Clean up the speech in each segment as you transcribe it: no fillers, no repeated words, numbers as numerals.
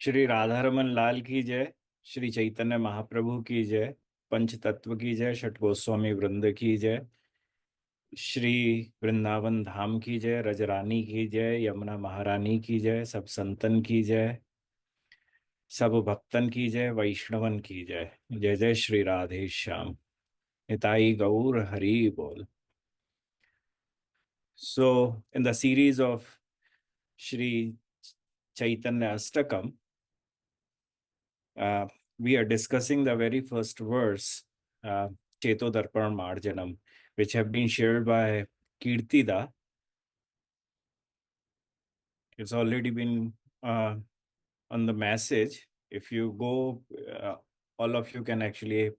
श्री राधारमन लाल की जय, श्री चैतन्य महाप्रभु की जय, पंच तत्व की जय, षट गोस्वामी वृंद की जय, श्री वृंदावन धाम की जय, रजरानी की जय, यमुना महारानी की जय, सब संतन की जय, सब भक्तन की जय, वैष्णवन की जय। जय जय श्री राधे श्याम। निताई गौर हरि बोल। So, in the series of Shri Chaitanya Astakam, we are discussing the very first verse, Cheto Darpan Marjanam, which have been shared by Kirtida. It's already been on the message. If you go, all of you can actually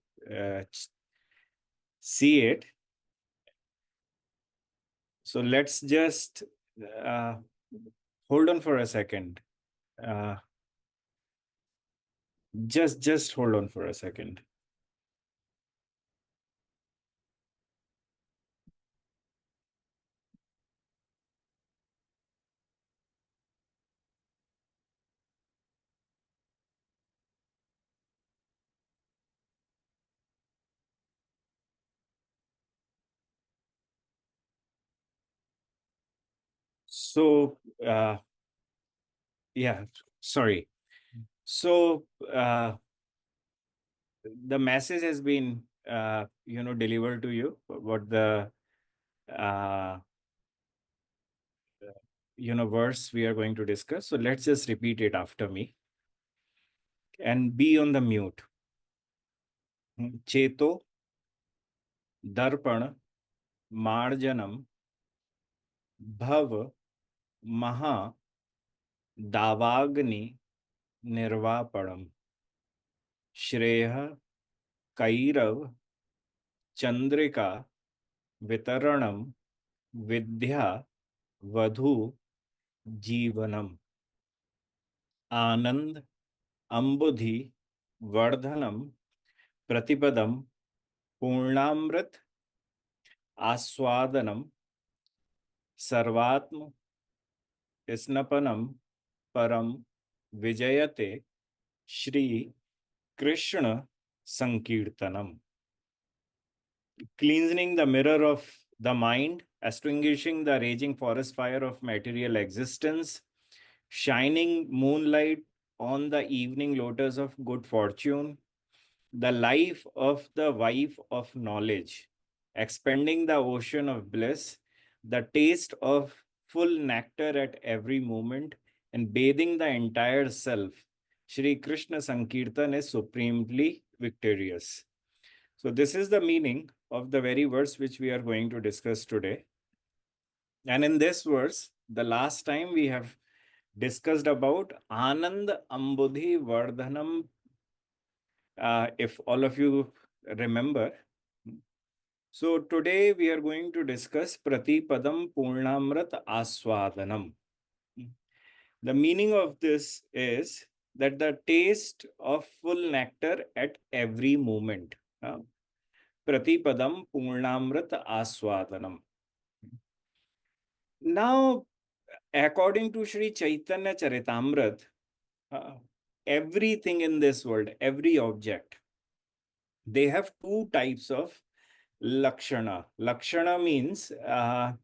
see it. So let's just hold on for a second. Just hold on for a second. So, yeah, sorry. So, the message has been, delivered to you. What the, uh, verse we are going to discuss. So let's just repeat it after me and be on the mute. Cheto darpan marjanam bhav maha davagni nirvapadam श्रेयः कैरव चंद्रिका वितरणम विद्या वधु जीवनम आनंद अंबुधि वर्धनम प्रतिपदम पूर्णामृत आस्वादनम सर्वात्म स्नपनम परम विजयते Shri Krishna संकीर्तनम। Cleansing the mirror of the mind, extinguishing the raging forest fire of material existence, shining moonlight on the evening lotus of good fortune, the life of the wife of knowledge, expanding the ocean of bliss, the taste of full nectar at every moment, and bathing the entire self. Shri Krishna Sankirtan is supremely victorious. So, this is the meaning of the very verse which we are going to discuss today. And in this verse, the last time we have discussed about Anand Ambudhi Vardhanam, if all of you remember. So today we are going to discuss Pratipadam Purnamrat Aswadanam. The meaning of this is that the taste of full nectar at every moment. Pratipadam Purnamrat Aswadanam. Now, according to Shri Chaitanya Charitamrit, everything in this world, every object, they have two types of lakshana. Lakshana means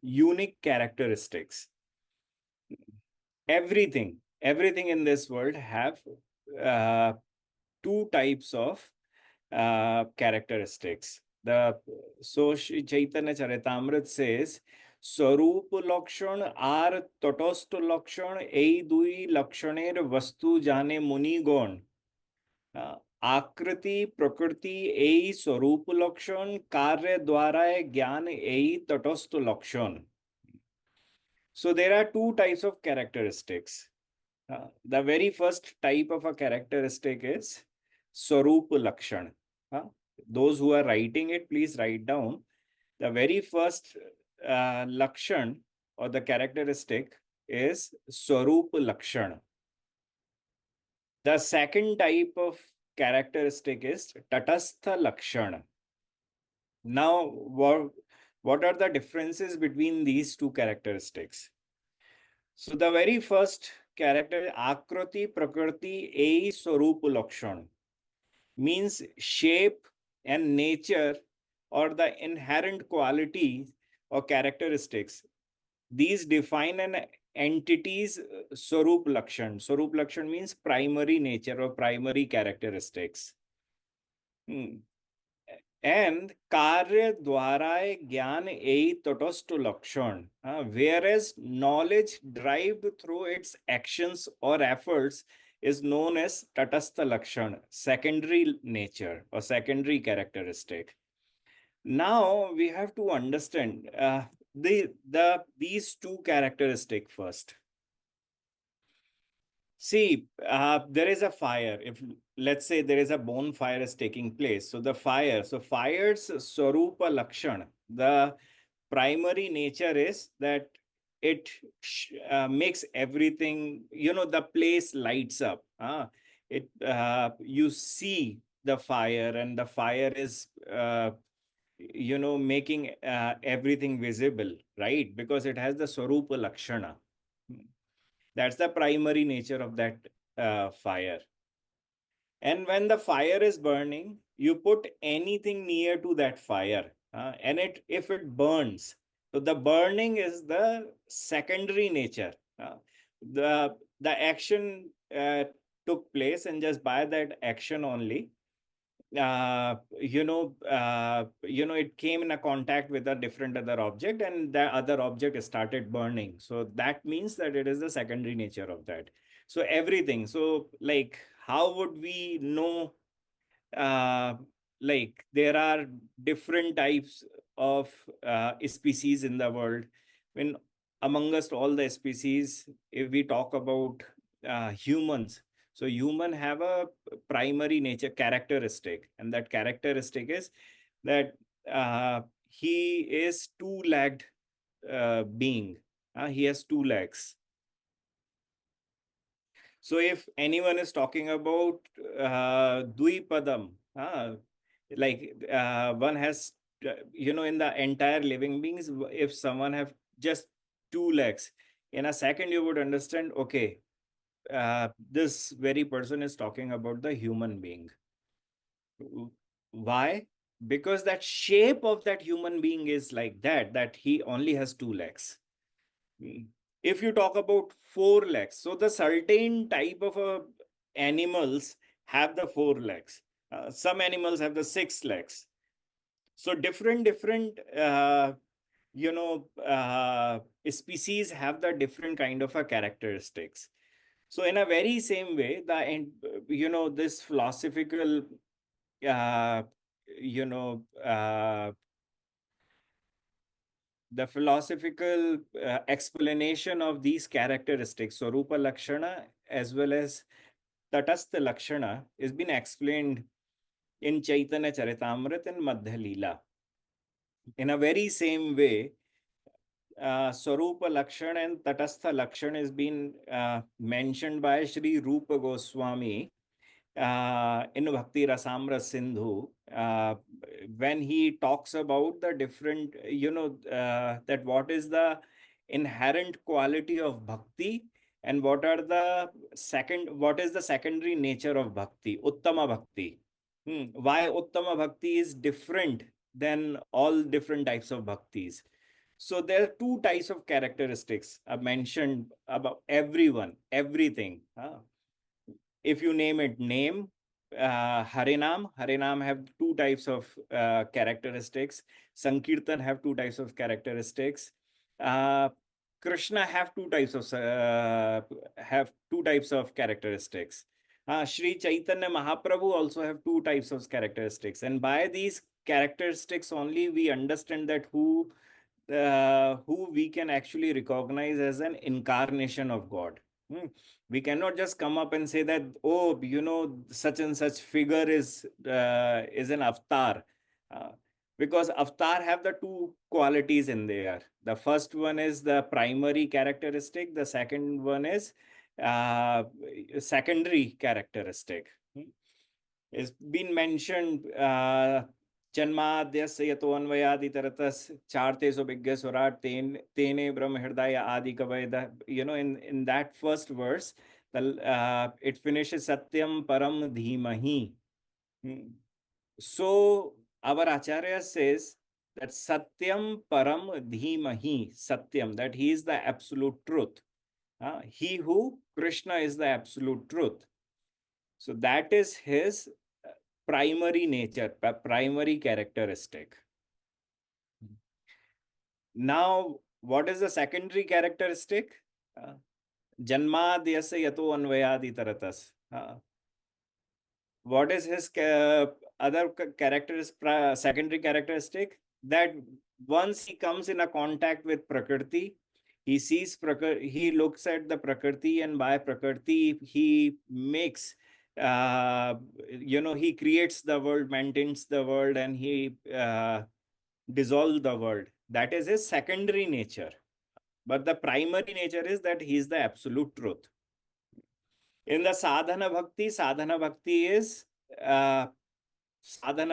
unique characteristics. Everything in this world have two types of characteristics. So Shri Chaitanya Charitamrit says, Swarup Lakshan ar Tatastha Lakshan ei dui lakshaner vastu jane muni gon. आकृति प्रकृति यही स्वरूप लक्षण कार्य द्वारा ज्ञान यही तटस्थ लक्षण. So there are two types of characteristics. The very first type of a characteristic is Swarup Lakshan. Those who are writing it, please write down. The very first Lakshan or the characteristic is Swarup Lakshan. The second type of characteristic is Tatastha Lakshana. Now, what are the differences between these two characteristics? So the very first character Akriti Prakriti Ei Swarup Lakshan, means shape and nature or the inherent qualities or characteristics. These define an entity's Swarup Lakshan. Swarup Lakshan means primary nature or primary characteristics. And karya dwara gyan ei tatostu lakshan. Whereas knowledge derived through its actions or efforts is known as tatastha lakshan, secondary nature or secondary characteristic. Now we have to understand these two characteristics first. See, there is a fire. If let's say there is a bonfire is taking place, so the fire, so fire's Swarupa Lakshan, the primary nature is that it makes everything, the place lights up. You see the fire, and the fire is, making everything visible, right? Because it has the Swarupa Lakshana. That's the primary nature of that fire. And when the fire is burning, you put anything near to that fire, and if it burns, so the burning is the secondary nature. The action took place, and just by that action only, it came in a contact with a different other object, and the other object started burning. So that means that it is the secondary nature of that. So everything. So like, how would we know? Uh, like there are different types of species in the world. When amongst all the species, if we talk about humans, so human have a primary nature characteristic, and that characteristic is that he is two-legged being. He has two legs. So if anyone is talking about Dvipadam, like one has, in the entire living beings, if someone have just two legs, in a second you would understand, okay, this very person is talking about the human being. Why? Because that shape of that human being is like that he only has two legs. If you talk about four legs, so the certain type of animals have the four legs. Some animals have the six legs. So different species have the different kind of a characteristics. So in a very same way, this philosophical uh, you know the philosophical explanation of these characteristics, so Rupa Lakshana as well as Tatastha Lakshana, is been explained in Chaitanya Charitamrita and Madhya Leela. In a very same way, Swarupa Lakshan and Tatastha Lakshan is been mentioned by Shri Rupa Goswami in Bhakti Rasamra Sindhu, when he talks about the different, that what is the inherent quality of bhakti, and what is the secondary nature of bhakti, Uttama Bhakti. Why Uttama Bhakti is different than all different types of bhaktis. So there are two types of characteristics mentioned about everyone, everything. If you name it, name, Harinam have two types of characteristics. Sankirtan have two types of characteristics. Uh, Krishna have two types of characteristics. Shri Chaitanya Mahaprabhu also have two types of characteristics, and by these characteristics only we understand that who we can actually recognize as an incarnation of God. We cannot just come up and say that, oh, such and such figure is an avatar, uh, because avatar have the two qualities in there. The first one is the primary characteristic. The second one is uh, secondary characteristic. It's been mentioned. जन्माद्यस्य यतोऽन्वयादितरतस् चार्तेषु विज्ञस्वराट् तेने ब्रह्म हृदय आदि कवयः. In that first verse, it finishes Satyam Param Dhimahi. So our Acharya says that Satyam Param Dhimahi, Satyam, that he is the absolute truth. He who, Krishna, is the absolute truth. So that is his primary nature, primary characteristic. Now, what is the secondary characteristic? Janmadyasya yato anvayadi taratas. What is his other secondary characteristic? That once he comes in a contact with Prakriti, he sees he looks at the Prakriti, and by Prakriti he makes, he creates the world, maintains the world, and he dissolves the world. That is his secondary nature. But the primary nature is that he is the absolute truth. In the sadhana bhakti is sadhana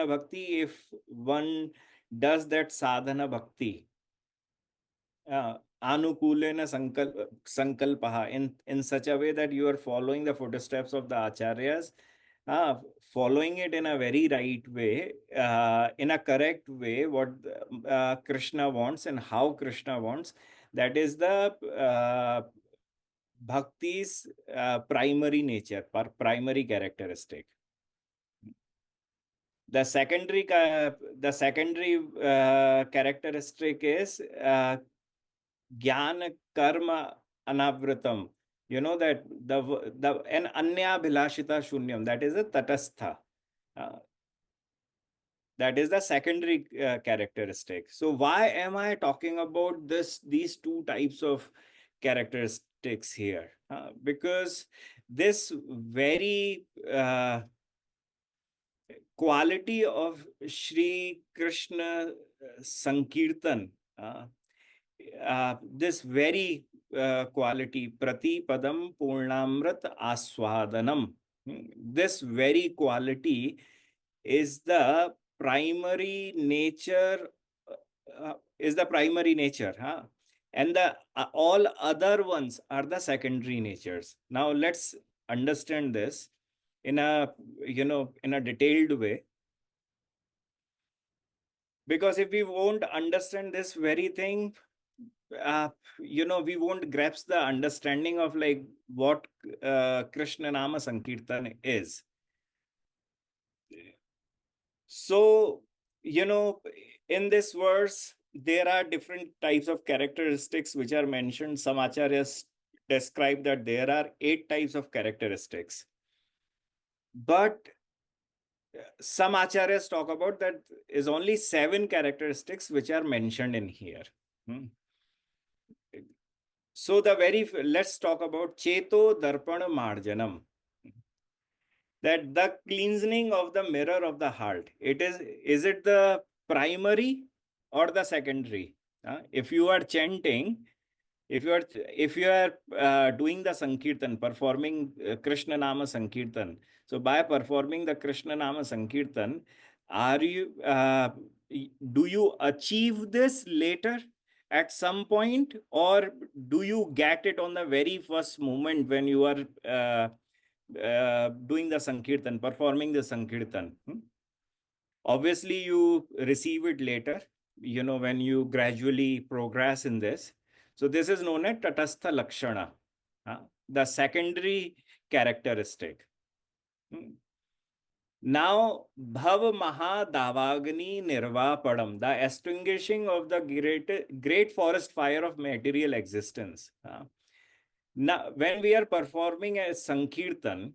bhakti. If one does that sadhana bhakti, anukulena sankalpaha, in such a way that you are following the footsteps of the acharyas, following it in a very right way, in a correct way, what Krishna wants and how Krishna wants. That is the bhakti's primary nature, primary characteristic. The secondary characteristic is jnana karma anavritam. That an anya bhilashita shunyam, that is a tatastha. That is the secondary characteristic. So why am I talking about these two types of characteristics here? Because this very quality of Shri Krishna Sankirtan, this very quality, Pratipadam Purnamrit Aswadanam, this very quality is the primary nature, and the all other ones are the secondary natures. Now let's understand this in a detailed way, because if we won't understand this very thing, we won't grasp the understanding of like what Krishna Nama Sankirtan is. So, in this verse, there are different types of characteristics which are mentioned. Some acharyas describe that there are 8 types of characteristics. But some acharyas talk about that is only 7 characteristics which are mentioned in here. So let's talk about Cheto Darpana Marjanam. That the cleansing of the mirror of the heart, is it the primary or the secondary? If you are chanting, if you are doing the Sankirtan, performing Krishna Nama Sankirtan, so by performing the Krishna Nama Sankirtan, do you achieve this later at some point, or do you get it on the very first moment when you are doing the Sankirtan, performing the Sankirtan? Obviously, you receive it later, when you gradually progress in this. So this is known as Tatastha Lakshana, the secondary characteristic. Now, Bhav Maha Davagni Nirvapadam, the extinguishing of the great forest fire of material existence. Now, when we are performing a Sankirtan,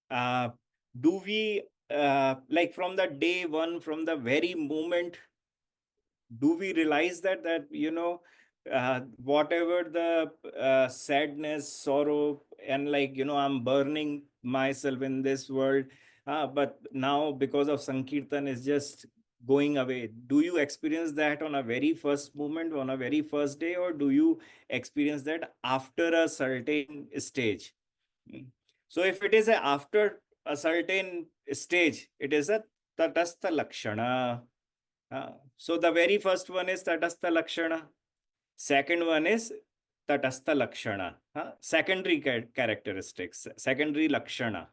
do we, like from the day one, from the very moment, do we realize that whatever the sadness, sorrow, and I'm burning myself in this world, but now because of Sankirtan is just going away? Do you experience that on a very first moment, on a very first day, or do you experience that after a certain stage? So if it is after a certain stage, it is a Tatastha Lakshana. So the very first one is Tatastha Lakshana. Second one is Tatastha Lakshana. Secondary characteristics, secondary Lakshana.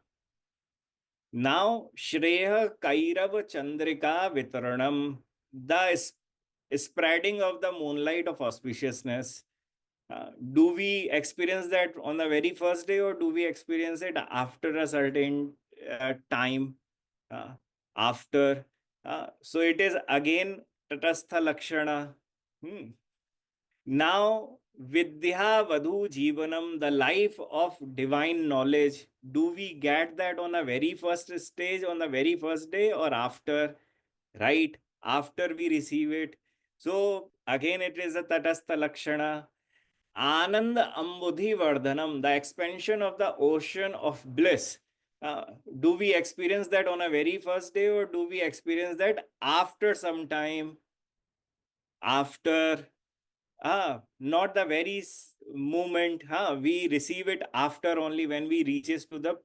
Now, Shreya Kairav Chandrika Vitaranam, the spreading of the moonlight of auspiciousness. Do we experience that on the very first day, or do we experience it after a certain time? Uh, After. So it is again Tatastha Lakshana. Hmm. Now, Vidya Vadhu Jivanam, the life of divine knowledge, do we get that on the very first stage, on the very first day, or after? Right? After we receive it. So, again, it is a Tatastha Lakshana. Ananda Ambudhi Vardhanam, the expansion of the ocean of bliss. Do we experience that on a very first day, or do we experience that after some time? After. Not the very moment. We receive it after, only when we reaches to the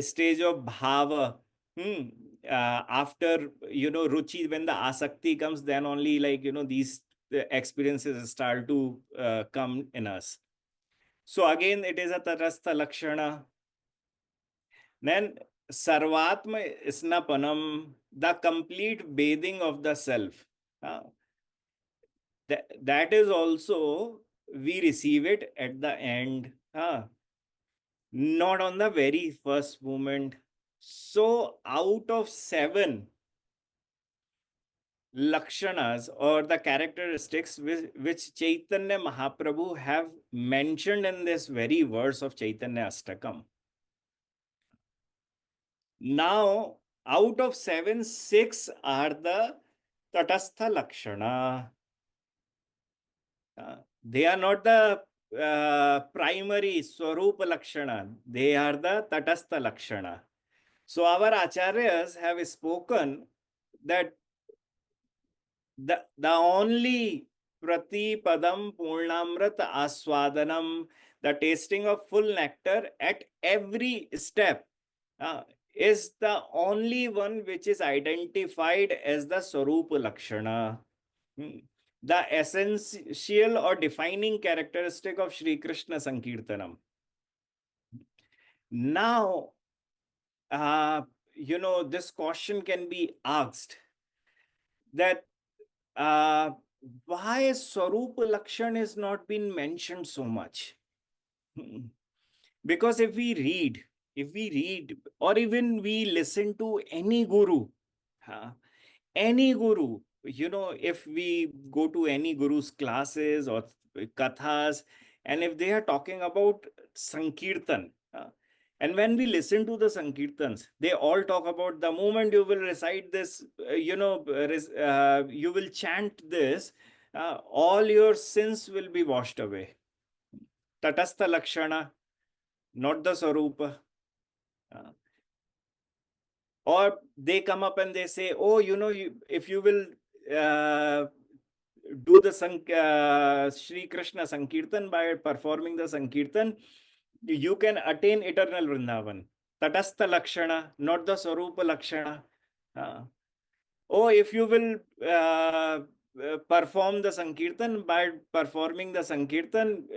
stage of bhava. Hmm. After, ruchi, when the asakti comes, then only, like, these experiences start to come in us. So again, it is a Tatastha Lakshana. Then Sarvatma Snapanam, the complete bathing of the self. Uh, that is also, we receive it at the end, not on the very first moment. So out of 7 lakshanas, or the characteristics which Chaitanya Mahaprabhu have mentioned in this very verse of Chaitanya Astakam, now out of 7, 6 are the Tatastha Lakshana. They are not the primary Swarupa Lakshana, they are the Tatastha Lakshana. So our Acharyas have spoken that the only Pratipadam Purnamrit Aswadanam, the tasting of full nectar at every step, is the only one which is identified as the Swarupa Lakshana. The essential or defining characteristic of Shri Krishna Sankirtanam. Now, this question can be asked that why Swarupa Lakshan has not been mentioned so much? Because if we read, or even we listen to any guru, if we go to any guru's classes or kathas, and if they are talking about Sankirtan, and when we listen to the Sankirtans, they all talk about the moment you will recite this, you will chant this, all your sins will be washed away. Tatastha Lakshana, not the Swarupa. Or they come up and they say, oh, if you will do the Shri Krishna Sankirtan, by performing the Sankirtan, you can attain eternal Vrindavan. Tatastha Lakshana, not the Swarupa Lakshana. Oh, if you will perform the Sankirtan, by performing the Sankirtan,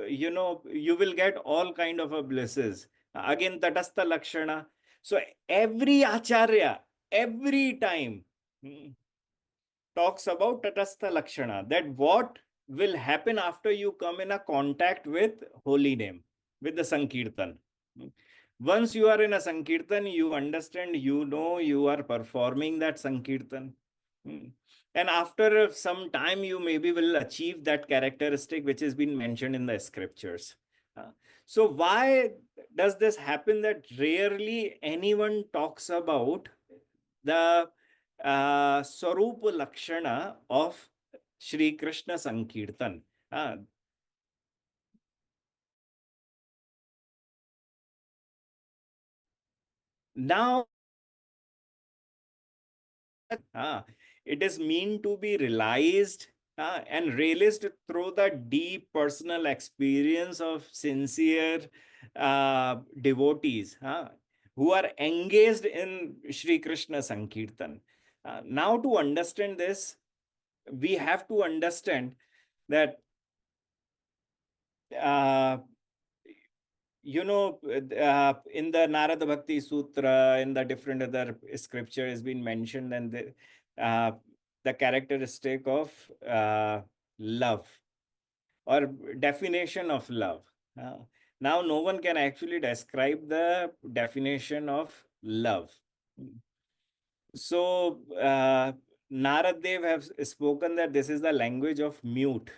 you will get all kind of blisses. Again, Tatastha Lakshana. So every Acharya, every time, talks about Tatastha Lakshana, that what will happen after you come in a contact with holy name, with the Sankirtan. Once you are in a Sankirtan, you understand, you are performing that Sankirtan. And after some time, you maybe will achieve that characteristic which has been mentioned in the scriptures. So why does this happen that rarely anyone talks about the Swarupa Lakshana of Shri Krishna Sankirtan? Now, it is mean to be realized and realized through the deep personal experience of sincere devotees. who are engaged in Shri Krishna Sankirtan. Now, to understand this, we have to understand that in the Narada Bhakti Sutra, in the different other scripture has been mentioned, and the characteristic of love or definition of love. Now, no one can actually describe the definition of love. So, Narad Dev have spoken that this is the language of mute.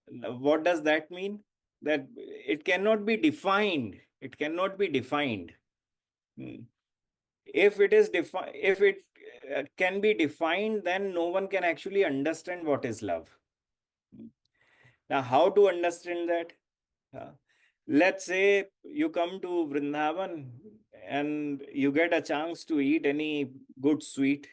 What does that mean? That it cannot be defined. It cannot be defined. If it can be defined, then no one can actually understand what is love. Now, how to understand that? Let's say you come to Vrindavan and you get a chance to eat any good sweet,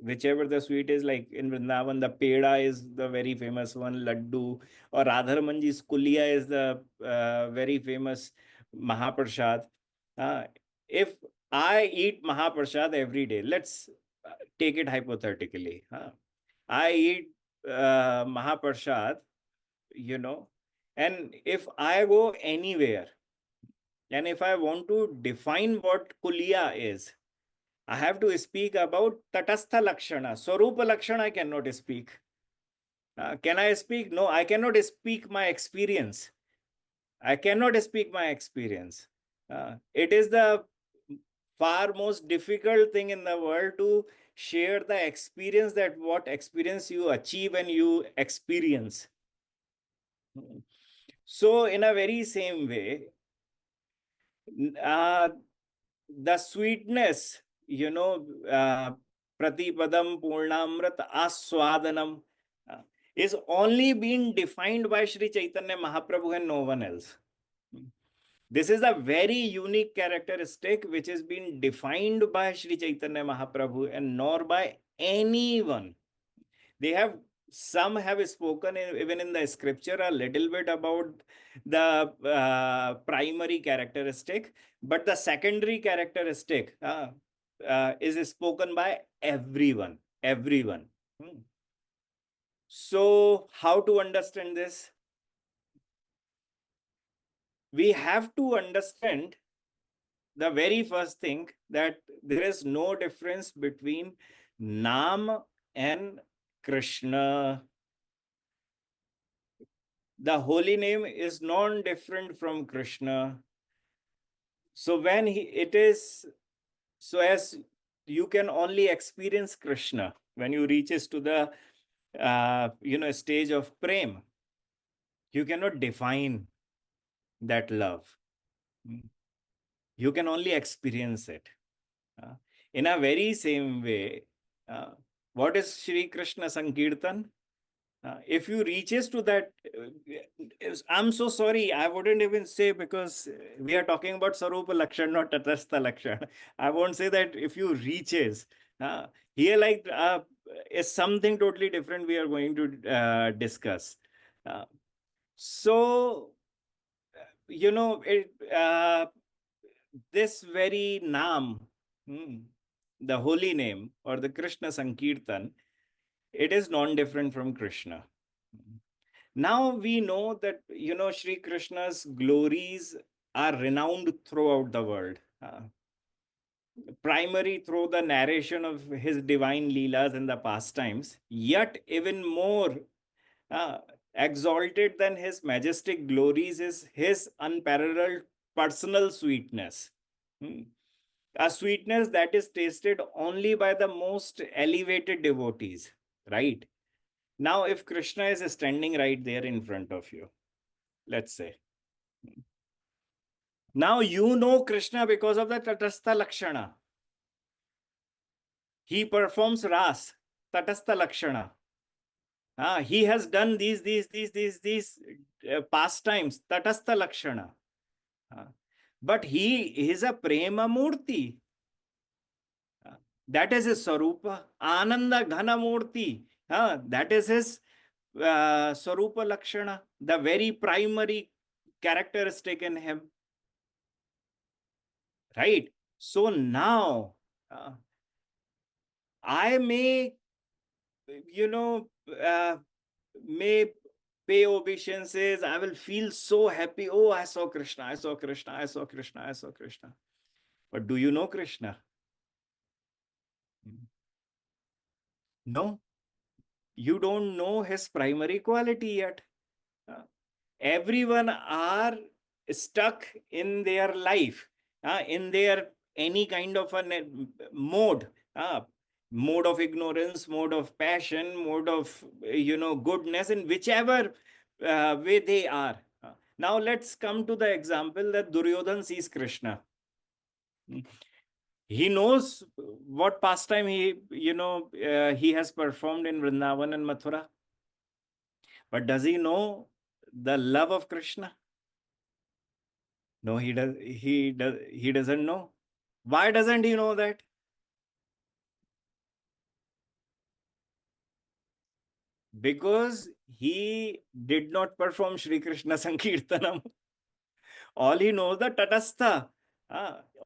whichever the sweet is. Like in Vrindavan, the peda is the very famous one, laddu, or Radharamanji's kuliya is the very famous Mahaprasad. If I eat Mahaprasad every day, let's take it hypothetically. I eat Mahaprasad, and if I go anywhere, and if I want to define what kuliya is, I have to speak about tatastha lakshana. Swarupa lakshana I cannot speak. Can I speak? No, I cannot speak my experience. I cannot speak my experience. It is the far most difficult thing in the world to share the experience, that what experience you achieve and you experience. So in a very same way, the sweetness, pratipadam purnamrit aswadanam, is only being defined by Shri Chaitanya Mahaprabhu and no one else. This is a very unique characteristic which is being defined by Shri Chaitanya Mahaprabhu and nor by anyone. Some have spoken even in the scripture a little bit about the primary characteristic, but the secondary characteristic is spoken by everyone. So, how to understand this? We have to understand the very first thing, that there is no difference between Nam and Krishna. The holy name is non-different from Krishna. So when as you can only experience Krishna when you reaches to the stage of prem, you cannot define that love. You can only experience it. In a very same way, what is Shri Krishna Sankirtan? If you reaches to that, I'm so sorry, I wouldn't even say, because we are talking about Sarupa Lakshan, not Tatastha Lakshan. I won't say that if you reaches. Here, is something totally different we are going to discuss. This very Naam, the holy name or the Krishna Sankirtan, it is non-different from Krishna. Now we know that, Shri Krishna's glories are renowned throughout the world. Primary through the narration of his divine leelas and the pastimes, yet even more exalted than his majestic glories is his unparalleled personal sweetness. A sweetness that is tasted only by the most elevated devotees, right? Now, if Krishna is standing right there in front of you, let's say, now you know Krishna because of the Tatastha Lakshana. He performs Ras, Tatastha Lakshana. He has done these pastimes, Tatastha Lakshana. But he is a Prema Murti. That is his Sarupa. Ananda Ghana Murti. That is his Sarupa Lakshana, the very primary characteristic in him. right? So now I may, you know, may pay obeisances. I will feel so happy. Oh, I saw Krishna, I saw Krishna, I saw Krishna, I saw Krishna. But do you know Krishna? No, you don't know his primary quality yet. Uh, Everyone are stuck in their life, in their any kind of a mode, uh, mode of ignorance, mode of passion, mode of goodness, in whichever way they are. Now let's come to the example that Duryodhan sees Krishna. He knows what pastime he has performed in Vrindavan and Mathura, but does he know the love of Krishna? No, he does. He doesn't know. Why doesn't he know that? Because he did not perform Shri Krishna Sankirtanam. All he knows the tatastha.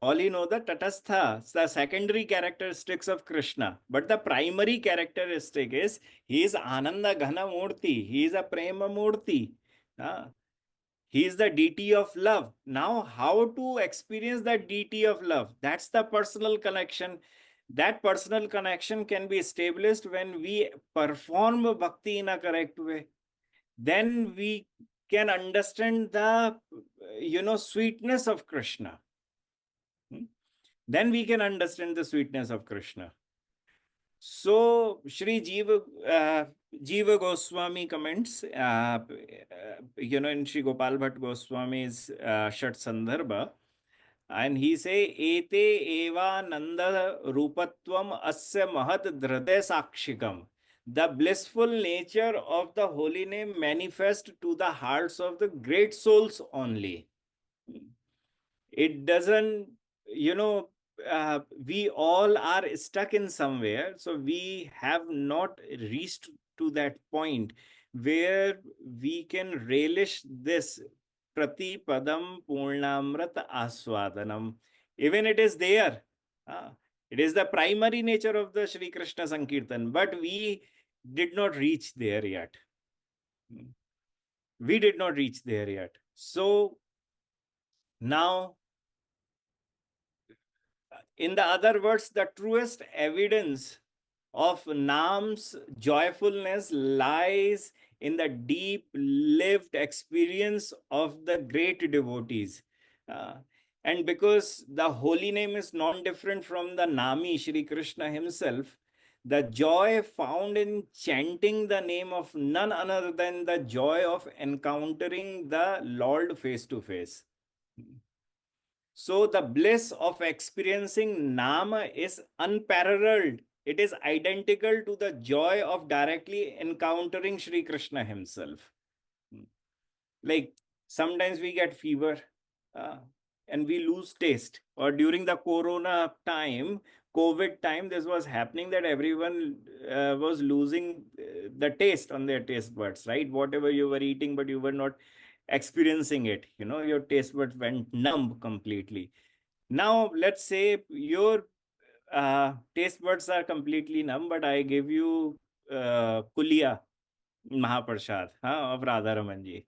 All he knows the tatastha, the secondary characteristics of Krishna. But the primary characteristic is he is Ananda Ghana Murti. He is a Prema Murti. Ah, he is the deity of love. Now, how to experience that deity of love? That's the personal connection. That personal connection can be established when we perform bhakti in a correct way. Then we can understand the sweetness of Krishna. Hmm? Then we can understand the sweetness of Krishna. So Shri Jiva Goswami comments, in Shri Gopal Bhatt Goswami's Shat Sandarbha, and he say, Ete eva nanda rupatvam asya mahat dhrade sakshikam. The blissful nature of the holy name manifest to the hearts of the great souls only. It doesn't, you know we all are stuck in somewhere, so we have not reached to that point where we can relish this prati padam purnamrit aswadanam. Even it is there. uh, it is the primary nature of the Shri Krishna Sankirtan, but we did not reach there yet. We did not reach there yet. So now, in the other words, the truest evidence of Nam's joyfulness lies in the deep lived experience of the great devotees. Uh, and because the holy name is non different from the Nami, Shri Krishna himself, the joy found in chanting the name of none other than the joy of encountering the Lord face to face. So the bliss of experiencing Nama is unparalleled. It is identical to the joy of directly encountering Shri Krishna himself. Like sometimes we get fever uh, and we lose taste. Or during the Corona time, COVID time, this was happening that everyone was losing the taste on their taste buds, right? Whatever you were eating, but you were not experiencing it. Your taste buds went numb completely. Now, let's say your taste buds are completely numb, but I give you Kulia Mahaprasad of Radharaman ji.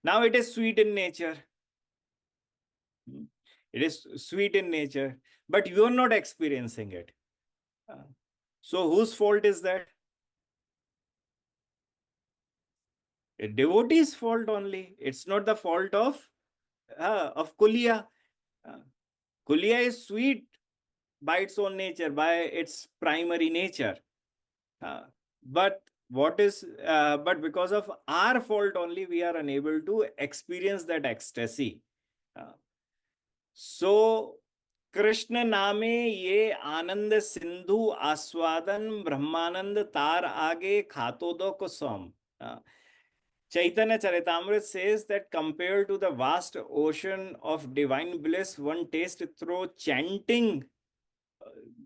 Now it is sweet in nature. It is sweet in nature, but you are not experiencing it. So whose fault is that? A devotee's fault only. It's not the fault of Kulia. Uh, Kulia is sweet by its own nature, by its primary nature. Uh, but but because of our fault only, we are unable to experience that ecstasy. So Krishna नामे ये आनंद सिंधु आस्वादन ब्रह्मानंद तार आगे खातो दो कुसुम. Chaitanya Charitamrita says that compared to the vast ocean of divine bliss, one tastes through chanting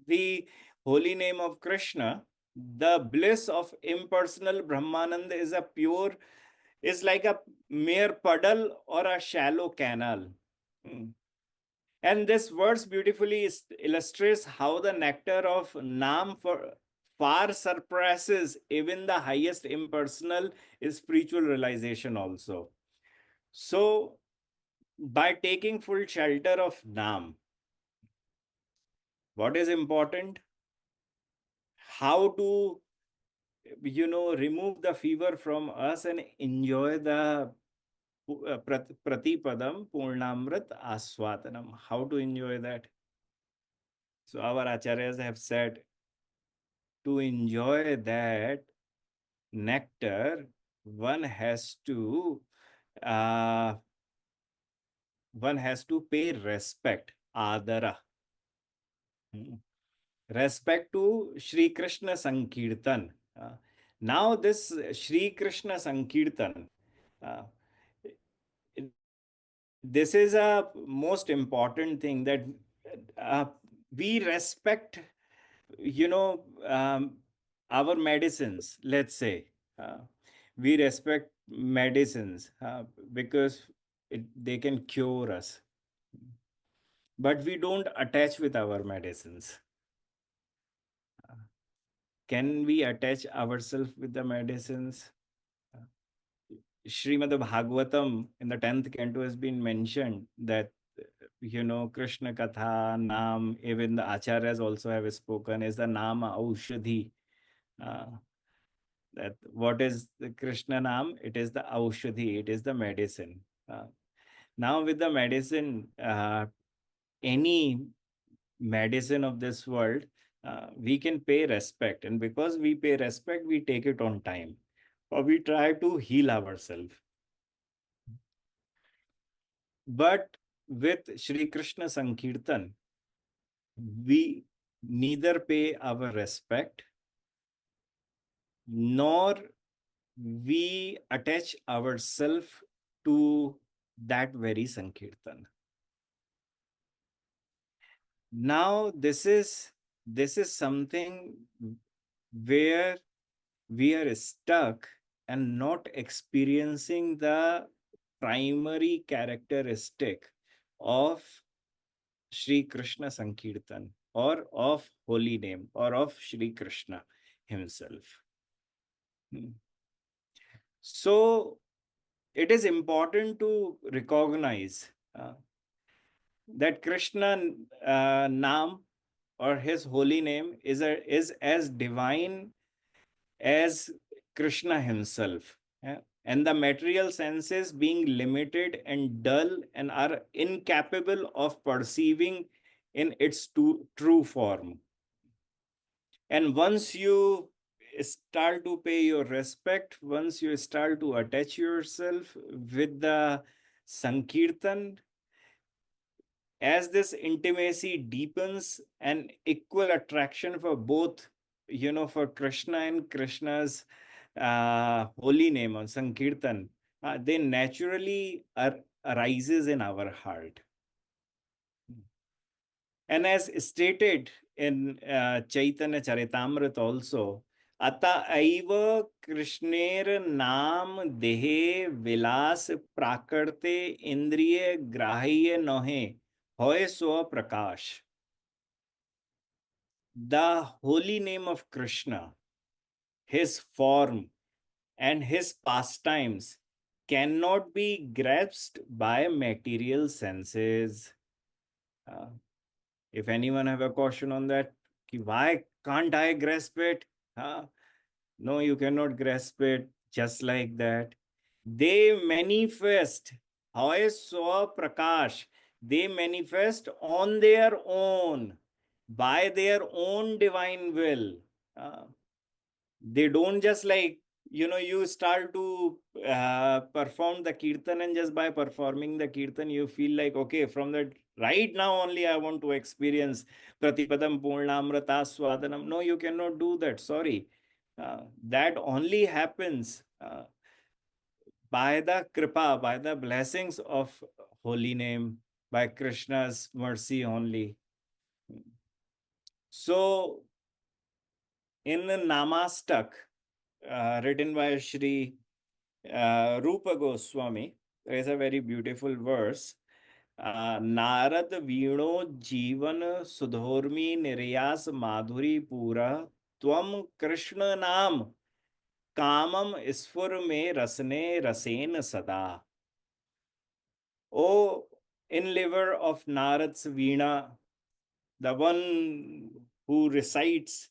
the holy name of Krishna, the bliss of impersonal Brahmananda is like a mere puddle or a shallow canal. And this verse beautifully illustrates how the nectar of Nam far surpasses even the highest impersonal spiritual realization also. So, by taking full shelter of Nam, what is important? How to, remove the fever from us and enjoy the Pratipadam Purnamrit Aswatanam. How to enjoy that? So our acharyas have said to enjoy that nectar, one has to uh, pay respect, adara. Respect to Shri Krishna Sankirtan. Now this Shri Krishna Sankirtan, uh, this is a most important thing, that uh, we respect, you know um, our medicines, let's say. uh, we respect medicines because they can cure us, but we don't attach with our medicines. Can we attach ourselves with the medicines? Shrimad Bhagwatam in the 10th canto has been mentioned that, Krishna Katha, Nam, even the Acharyas also have spoken, is the Nama Aushadhi. Uh, that what is the Krishna Nam? It is the Aushadhi, it is the medicine. Now, with the medicine, any medicine of this world, we can pay respect. And because we pay respect, we take it on time, or we try to heal ourselves. But with Shri Krishna Sankirtan, we neither pay our respect nor we attach ourselves to that very Sankirtan. Now, this is something where we are stuck and not experiencing the primary characteristic of Shri Krishna Sankirtan, or of holy name, or of Shri Krishna himself. So it is important to recognize that Krishna Nam, or his holy name, is as divine as Krishna himself. And the material senses, being limited and dull and are incapable of perceiving in its true form. And once you start to pay your respect, once you start to attach yourself with the Sankirtan, as this intimacy deepens, an equal attraction for both, for Krishna and Krishna's holy name on Sankirtan, they naturally arises in our heart. And as stated in Chaitanya Charitamrita also, Ata aiva Krishner naam dehe vilas prakarte indriye grahye nohe hoy so prakash. The holy name of Krishna, his form, and his pastimes cannot be grasped by material senses. Uh, if anyone have a question on that, why can't I grasp it? No, you cannot grasp it just like that. They manifest. How is so Prakash? They manifest on their own, by their own divine will. Uh, they don't just like, you start to perform the kirtan, and just by performing the kirtan you feel like, okay, from that right now only I want to experience pratipadam purnamrata swadanam. No, you cannot do that, sorry. That only happens by the kripa, by the blessings of holy name, by Krishna's mercy only. So in the Namastak, written by Shri Rupa Goswami, there is a very beautiful verse. Narad वीणो जीवन सुधोर्मी निर्यास माधुरी पूरा त्वम कृष्ण नाम कामम स्फुर में रसने रसेन सदा. O inliver of Narad's Veena, the one who recites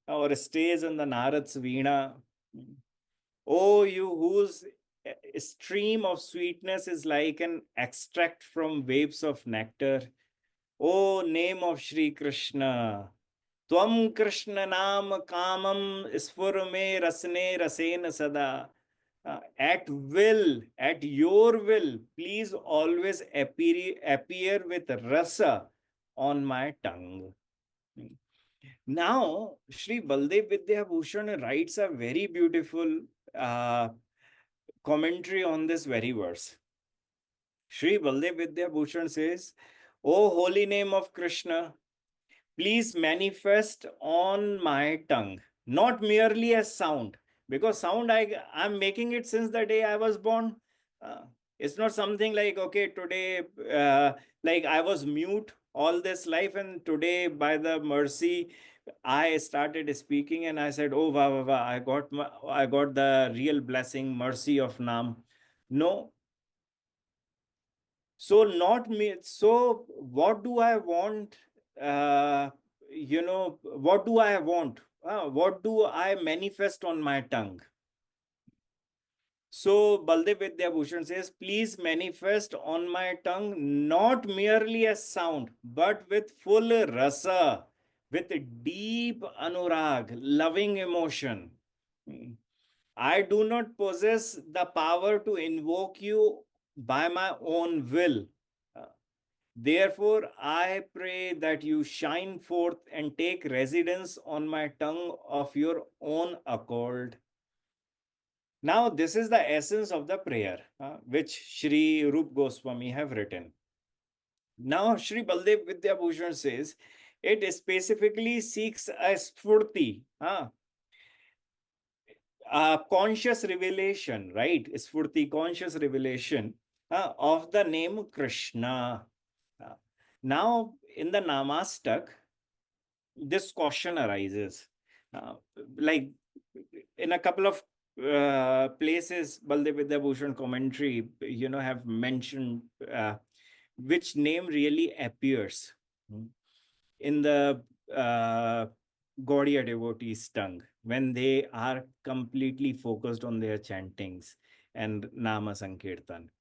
or stays on the Narad's Veena, O you whose stream of sweetness is like an extract from waves of nectar, O name of Shri Krishna, Tvam Krishna Nam Kamam Sfur Me Rasne Rasen Sada. At will, at your will, please always appear with rasa on my tongue. Now, Sri Baldev Vidya Bhushan writes a very beautiful uh, commentary on this very verse. Sri Baldev Vidya Bhushan says, O holy name of Krishna, please manifest on my tongue, not merely as sound, because sound I'm making it since the day I was born. Uh, it's not something like, okay, today, like I was mute all this life, and today, by the mercy, I started speaking, and I said, "Oh, wow, wow, wow, I got the real blessing, mercy of Nam." No, so not me. So what do I want? uh, what do I want? What do I manifest on my tongue? So Baldev Vidya Bhushan says, please manifest on my tongue not merely as sound, but with full rasa, with deep anurag, loving emotion. I do not possess the power to invoke you by my own will. Therefore, I pray that you shine forth and take residence on my tongue of your own accord. Now, this is the essence of the prayer, which Shri Rup Goswami have written. Now, Shri Baldev Vidya Bhushan says, it specifically seeks a spurti, a conscious revelation, right? Spurti, conscious revelation of the name Krishna. Now, in the Namastak, this question arises. Like in a couple of places, Baldev Vidya Bhushan commentary, have mentioned which name really appears in the Gaudiya devotees' tongue when they are completely focused on their chantings and Nama Sankirtan.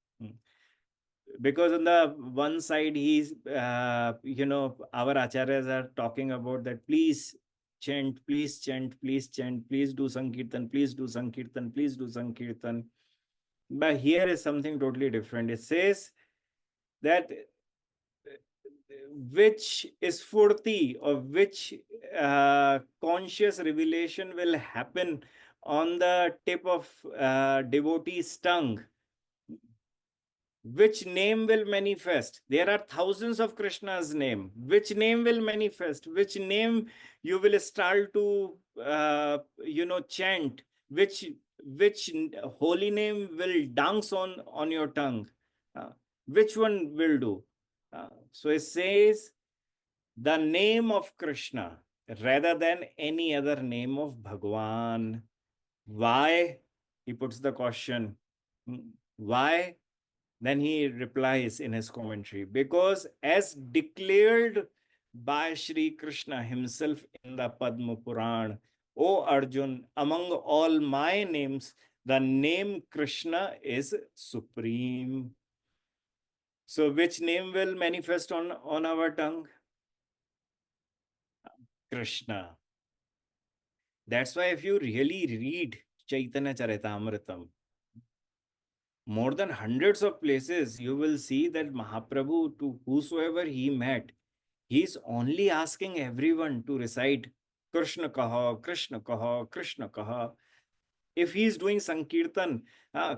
Because on the one side he's our acharyas are talking about that, please chant, please chant, please chant, please do sankirtan, please do sankirtan, please do sankirtan. But here is something totally different. It says that which is furti, or which conscious revelation will happen on the tip of devotee's tongue. Which name will manifest? There are thousands of Krishna's name. Which name will manifest? Which name you will start to chant? Which holy name will dance on your tongue? Which one will do? So it says the name of Krishna rather than any other name of Bhagwan. Why? He puts the question. Why? Then he replies in his commentary, because as declared by Shri Krishna himself in the Padma Puran, O Arjun, among all my names, the name Krishna is supreme. So which name will manifest on our tongue? Krishna. That's why if you really read Chaitanya Charitamrita, more than hundreds of places, you will see that Mahaprabhu, to whosoever he met, he's only asking everyone to recite Krishna Kaha, Krishna Kaha, Krishna Kaha. If he's doing Sankirtan,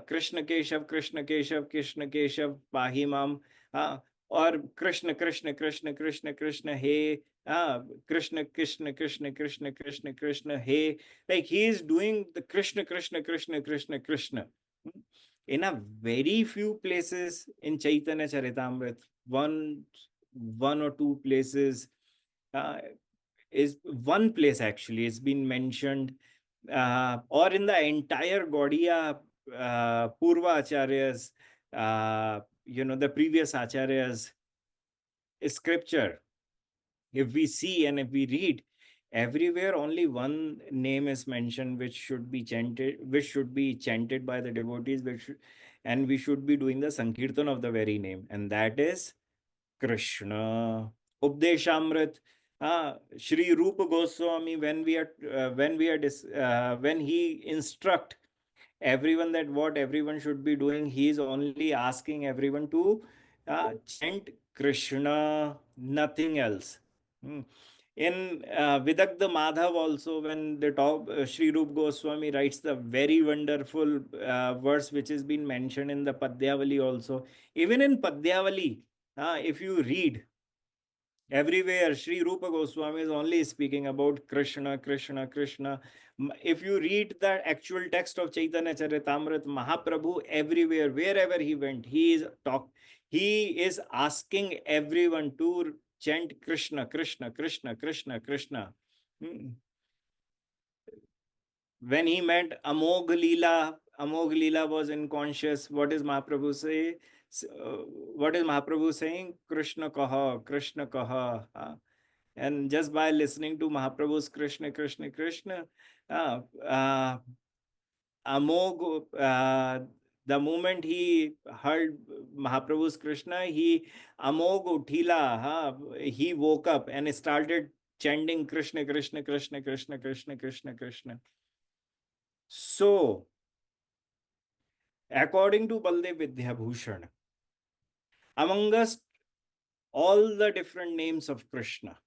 Krishna Keshav, Krishna Keshav, Krishna Keshav, Pahimam, or Krishna, Krishna, Krishna, Krishna, Krishna, Hey, Krishna, Krishna, Krishna, Krishna, Krishna, Krishna, Hey. Like he is doing the Krishna, Krishna, Krishna, Krishna, Krishna. in a very few places in Chaitanya Charitamrita, one or two places, uh, is one place actually it's been mentioned, or in the entire Gaudiya Purva Acharyas, the previous Acharyas scripture. If we see and if we read, everywhere only one name is mentioned, which should be chanted by the devotees, and we should be doing the Sankirtan of the very name, and that is Krishna. Updeshamrit. Shri Rupa Goswami, when he instruct everyone that what everyone should be doing, he is only asking everyone to chant Krishna, nothing else. Hmm. In Vidagdha Madhav also, when the top Shri Rup Goswami writes the very wonderful verse which has been mentioned in the Padyavali also. Even in Padyavali, if you read, everywhere Shri Rupa Goswami is only speaking about Krishna, Krishna, Krishna. If you read the actual text of Chaitanya Charitamrita, Mahaprabhu, everywhere, wherever he went, he is asking everyone to chant Krishna, Krishna, Krishna, Krishna, Krishna. Hmm. When he met Amogh Leela was unconscious. What is Mahaprabhu say? What is Mahaprabhu saying? Krishna kaha, Krishna kaha. And just by listening to Mahaprabhu's Krishna, Krishna, Krishna, uh, uh, Amog, the moment he heard Mahaprabhu's Krishna, Amog Uthila, he woke up and started chanting Krishna, Krishna, Krishna, Krishna, Krishna, Krishna, Krishna. So, according to Baldev Vidyabhushan, among us, all the different names of Krishna,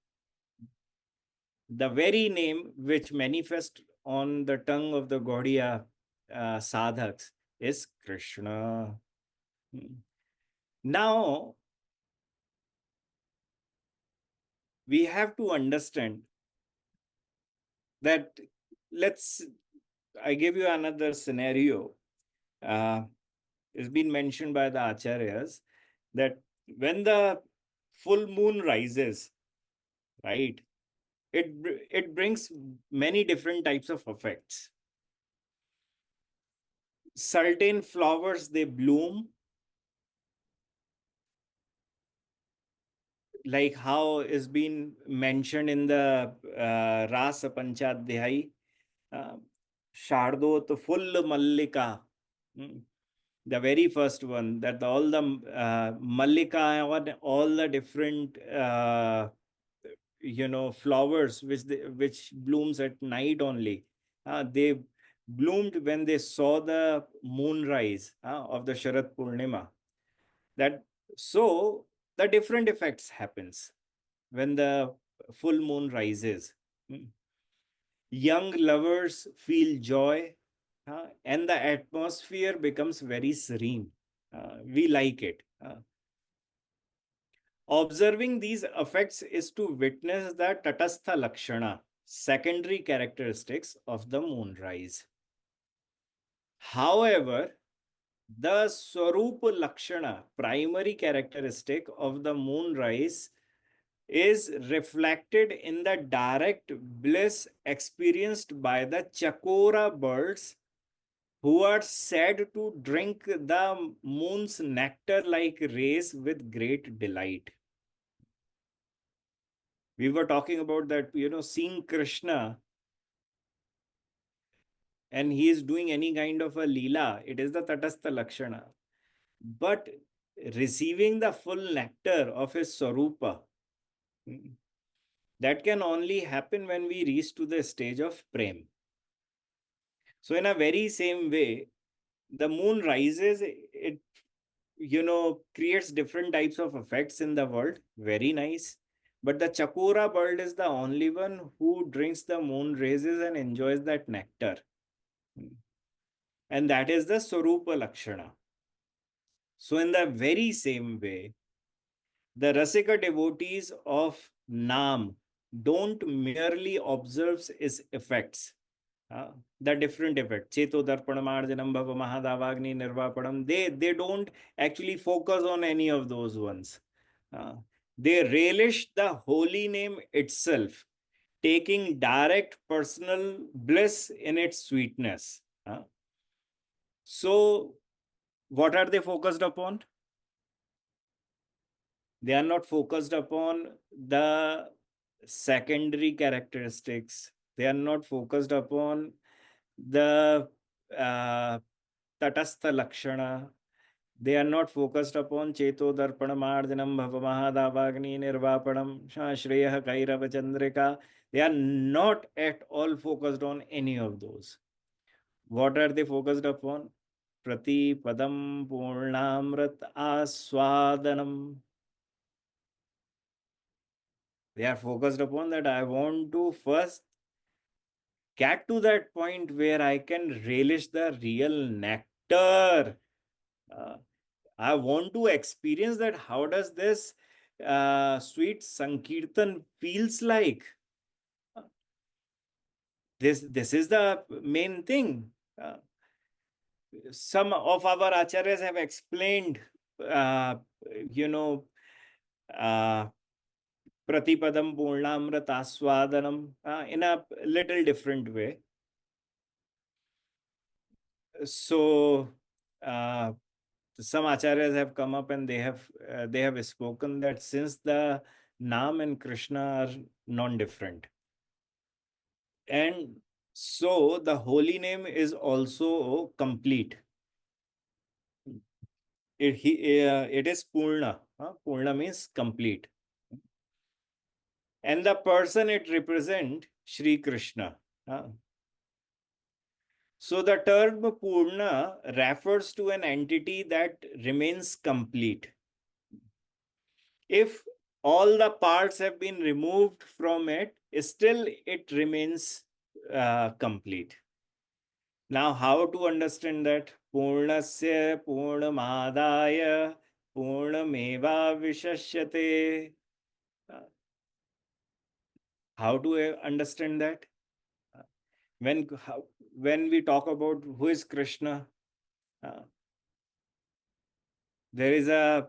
the very name which manifests on the tongue of the Gaudiya sadhaks is Krishna. Now, we have to understand that, I give you another scenario. It's been mentioned by the Acharyas that when the full moon rises, right, it brings many different types of effects. Certain flowers, they bloom, like how is been mentioned in the Rasa Panchadhyay, uh, Shardot full Mallika, the very first one, that all the Mallika, all the different flowers which blooms at night only, they bloomed when they saw the moonrise of the Sharat Purnima. That so the different effects happens when the full moon rises. Young lovers feel joy, and the atmosphere becomes very serene. We like it. Observing these effects is to witness the tatastha lakshana, secondary characteristics of the moonrise. However, the Swarupa Lakshana, primary characteristic of the moonrise, is reflected in the direct bliss experienced by the Chakora birds, who are said to drink the moon's nectar like rays with great delight. We were talking about that, seeing Krishna and he is doing any kind of a leela, it is the Tatastha Lakshana. But receiving the full nectar of his Swarupa, that can only happen when we reach to the stage of Prem. So, in a very same way, the moon rises, it creates different types of effects in the world. Very nice. But the Chakora bird is the only one who drinks the moon rays and enjoys that nectar. And that is the Swarupa Lakshana. So, in the very same way, the Rasika devotees of Nam don't merely observe its effects, The different effect. Cheto darpanam arjanam bhava mahadavagni nirvapanam. They don't actually focus on any of those ones. They relish the holy name itself, taking direct personal bliss in its sweetness. So, what are they focused upon? They are not focused upon the secondary characteristics. They are not focused upon the tatastha lakshana. They are not focused upon cheto darpanamarjanam bhavamahadavagni nirvapanam shreyah kairava chandrika. They are not at all focused on any of those. What are they focused upon? Prati padam purnamrat aswadanam. They are focused upon that. I want to first get to that point where I can relish the real nectar. I want to experience that. How does this sweet Sankirtan feels like? This is the main thing. Some of our acharyas have explained, you know, Pratipadam Purnamrataswadanam in a little different way. So, some acharyas have come up and they have spoken that since the Nam and Krishna are non-different, and so the holy name is also complete. It is Purna. Purna means complete. And the person it represents, Shri Krishna. So the term Purna refers to an entity that remains complete. If all the parts have been removed from it, still it remains complete. Now, how to understand that? Purnasya Purnamadaya Purnameva Vishashyate. How to understand that? When we talk about who is Krishna, there is a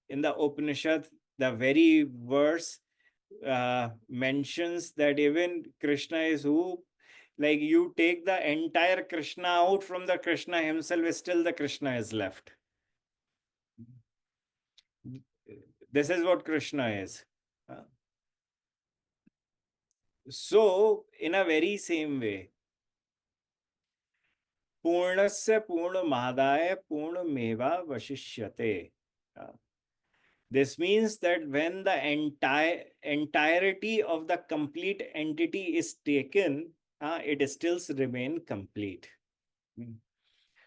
in the Upanishad, the very verse mentions that even Krishna is who, like you take the entire Krishna out from the Krishna himself, still the Krishna is left. This is what Krishna is. So, in a very same way, Purnasya Purnamadaya Purnameva Vashishyate. This means that when the entirety of the complete entity is taken, it still remains complete.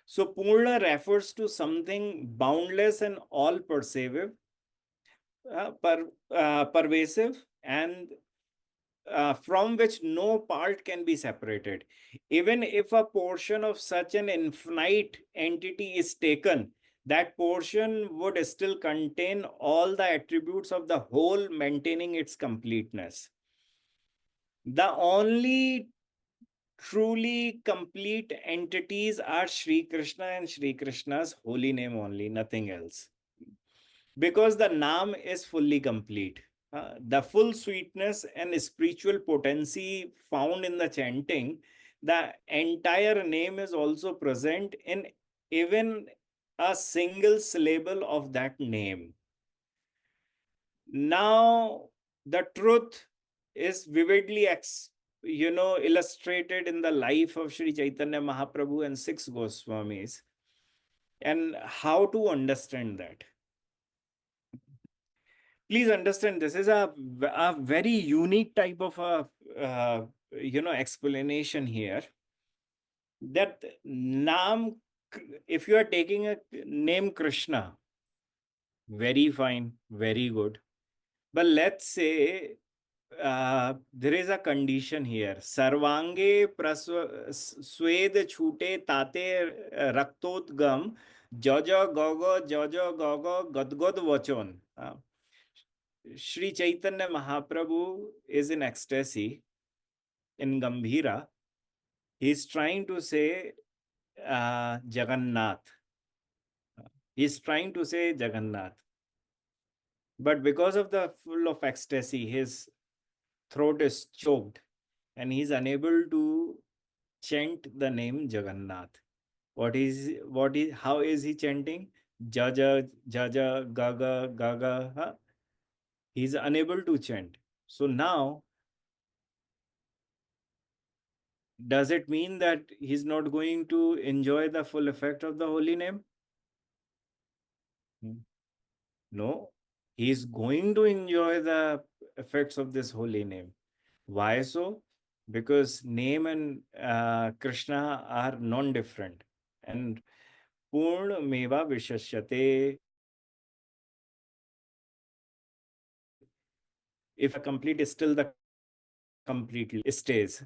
So Purna refers to something boundless and all-pervasive, pervasive, and from which no part can be separated. Even if a portion of such an infinite entity is taken, that portion would still contain all the attributes of the whole, maintaining its completeness. The only truly complete entities are Shri Krishna and Shri Krishna's holy name only, nothing else. Because the Nam is fully complete. The full sweetness and spiritual potency found in the chanting, the entire name is also present in even a single syllable of that name. Now, the truth is vividly illustrated in the life of Shri Chaitanya Mahaprabhu and 6 Goswamis. And how to understand that? Please understand, this is a very unique type of a explanation here. That Nam, if you are taking a name Krishna, very fine, very good. But let's say there is a condition here. Sarvange swed chute tate raktotgam jojo gogo gadgod vachon. Shri Chaitanya Mahaprabhu is in ecstasy, in Gambhira, He's trying to say Jagannath. He's trying to say Jagannath. But because of the full of ecstasy, his throat is choked and he's unable to chant the name Jagannath. How is he chanting? Jaja, Jaja, Gaga, Gaga. Huh? He's unable to chant. So now, does it mean that he's not going to enjoy the full effect of the holy name? Hmm. No, he's going to enjoy the effects of this holy name. Why so? Because name and Krishna are non-different. And Purna Meva Vishashyate. If complete is still the completely stays.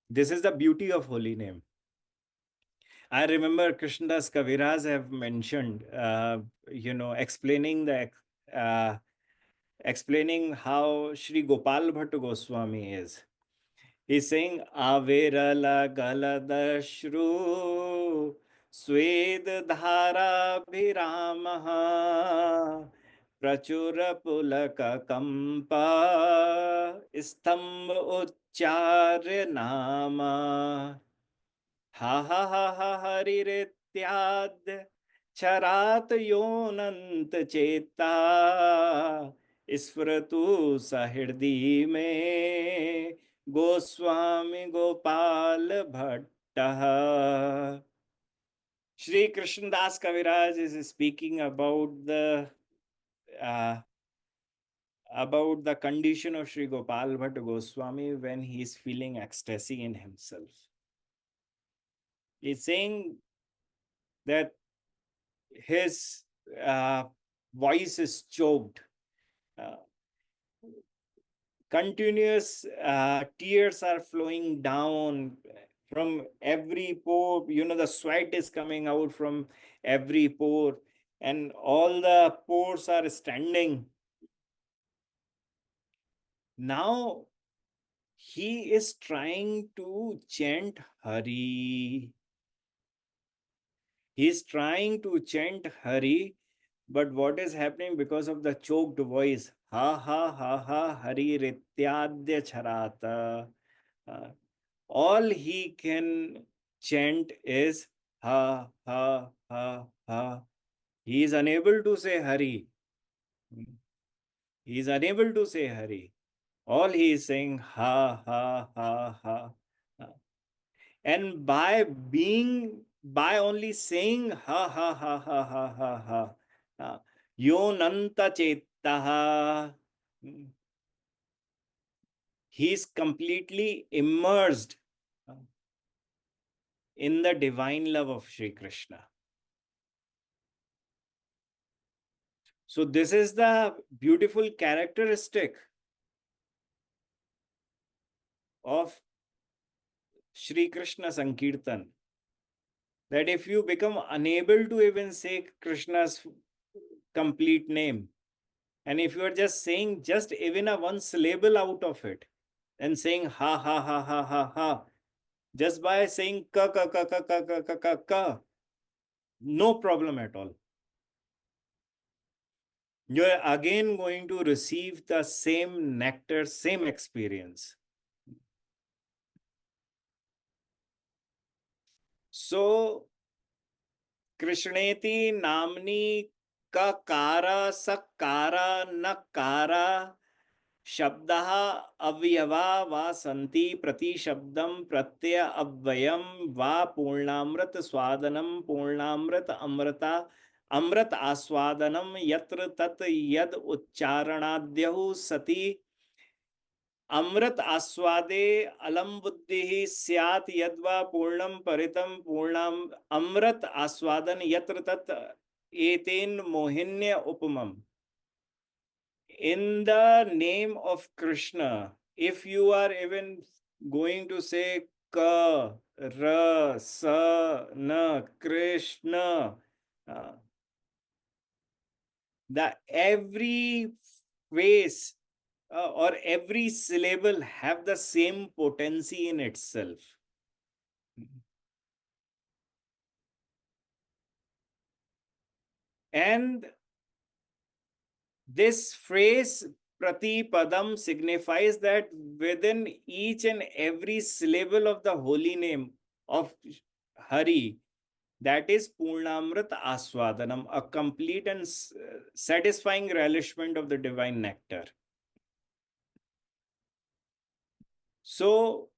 This is the beauty of holy name. I remember Krishnadas Kaviraj have mentioned, uh, explaining how Shri Gopal Bhatt Goswami is. He's saying, Avirala Galadashru Swed Dhara Bhiramaha Prachura Pulaka Kampa Stamba Ucharya Nama Ha ha ha ha harityad charat yonant cheta स्फुरतु सहृदि में Goswami Gopal Bhatt. Shri Krishnadas Kaviraj is speaking uh, about the condition of Shri Gopal Bhatt Goswami when he is feeling ecstasy in himself. He's saying that his voice is choked. Uh, Continuous tears are flowing down from every pore. The sweat is coming out from every pore, and all the pores are standing. Now he is trying to chant Hari. He is trying to chant Hari, but what is happening because of the choked voice? Ha ha ha ha Hari Rityadya Charata. All he can chant is ha ha ha ha. He is unable to say Hari. He is unable to say Hari. All he is saying ha ha ha ha. And by only saying ha ha ha ha ha ha ha, yonanta chetaha, he is completely immersed in the divine love of Shri Krishna. So this is the beautiful characteristic of Shri Krishna Sankirtan, that if you become unable to even say Krishna's complete name, and if you are just saying just even a one syllable out of it, and saying ha ha ha ha ha ha, just by saying ka ka ka ka ka ka ka ka ka, no problem at all. You are again going to receive the same nectar, same experience. So कृष्णेति नामनी ककारा सकारा नकारा शब्दः अवयवा वा सन्ति प्रतिशब्दं प्रत्यय अव्ययं वा पूर्णामृत स्वादनं पूर्णामृत अमृता अमृत आस्वादनं यत्र तत् यद उच्चारणाद्यः सति अमृत आस्वादे अलम बुद्धि स्यात् यद्वा पूर्णम परितम पूर्णम अमृत आस्वादन यत्र तत् एतेन मोहिन्य उपमम. In the name of Krishna, if you are even going to say ka, ra, sa, na, Krishna, the every phrase or every syllable have the same potency in itself. And this phrase Prati Padam signifies that within each and every syllable of the holy name of Hari, that is Purnamrit Aswadanam, a complete and satisfying relishment of the divine nectar. So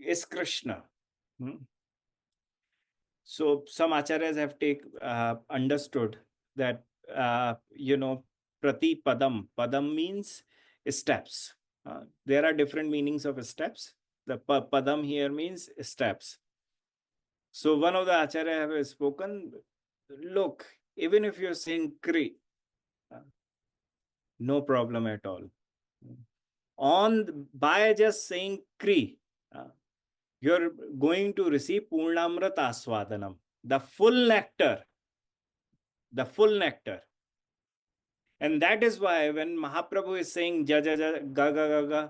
is Krishna. So some acharyas have understood that Prati Padam. Padam means steps. There are different meanings of steps. The Padam here means steps. So one of the acharya have spoken, look, even if you're saying Kri, no problem at all. By just saying Kri, you're going to receive Purnamrit Aswadanam, the full nectar. The full nectar. And that is why when Mahaprabhu is saying ja ja ja ga ga ga ga,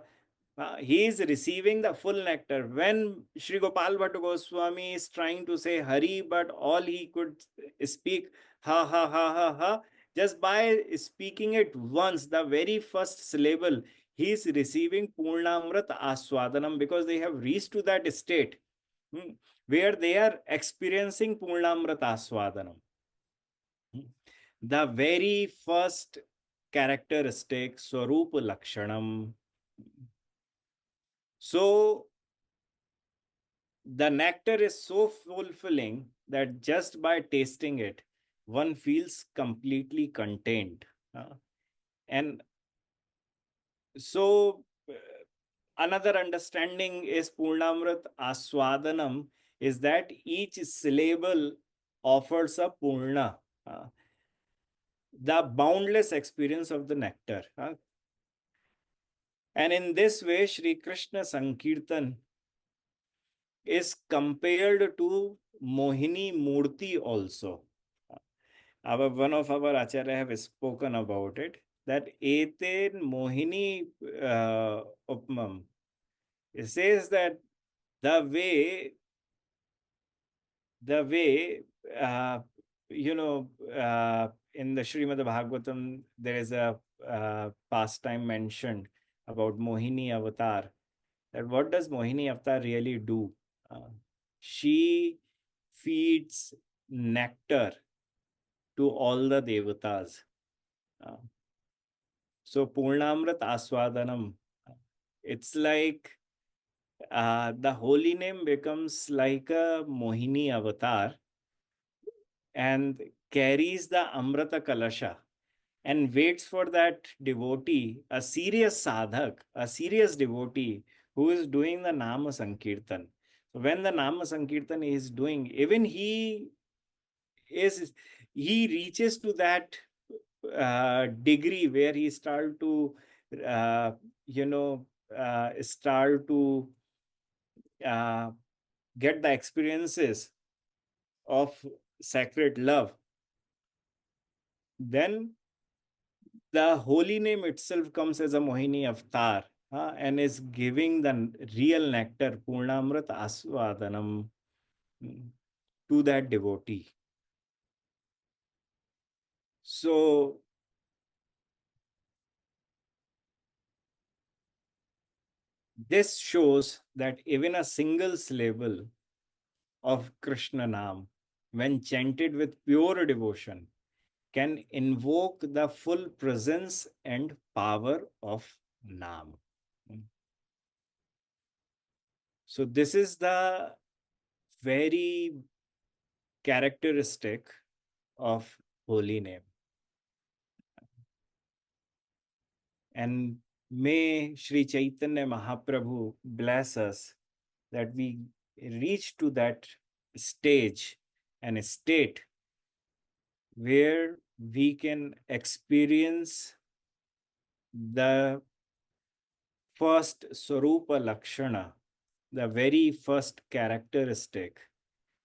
he is receiving the full nectar. When Shri Gopal Bhatta Goswami is trying to say Hari, but all he could speak ha ha ha ha ha, just by speaking it once, the very first syllable, he is receiving Purnamrit Aswadanam, because they have reached to that state where they are experiencing Purnamrit Aswadanam. The very first characteristic, Swarup Lakshanam. So the nectar is so fulfilling that just by tasting it, one feels completely contained. And so another understanding is Purnamrit Aswadanam is that each syllable offers a Purna, the boundless experience of the nectar. And in this way, Shri Krishna Sankirtan is compared to Mohini Murti also. One of our Acharya have spoken about it, that Eten Mohini Upmam. It says that the way, in the Shrimad Bhagwatam, there is a pastime mentioned about Mohini Avatar. That what does Mohini Avatar really do? She feeds nectar to all the devatas. So Purnamrit Aswadanam, it's like the holy name becomes like a Mohini avatar and carries the Amrita Kalasha and waits for that devotee, a serious sadhak, a serious devotee who is doing the Nama Sankirtan. So when the Nama Sankirtan is doing, even he reaches to that degree where he start to uh, start to uh, get the experiences of sacred love, then the holy name itself comes as a Mohini avatar, and is giving the real nectar, Purnamrit Aswadanam, to that devotee. So this shows that even a single syllable of Krishna Nam, when chanted with pure devotion, can invoke the full presence and power of Nam. So this is the very characteristic of holy name. And may Shri Chaitanya Mahaprabhu bless us that we reach to that stage and state where we can experience the first Swarupa Lakshana, the very first characteristic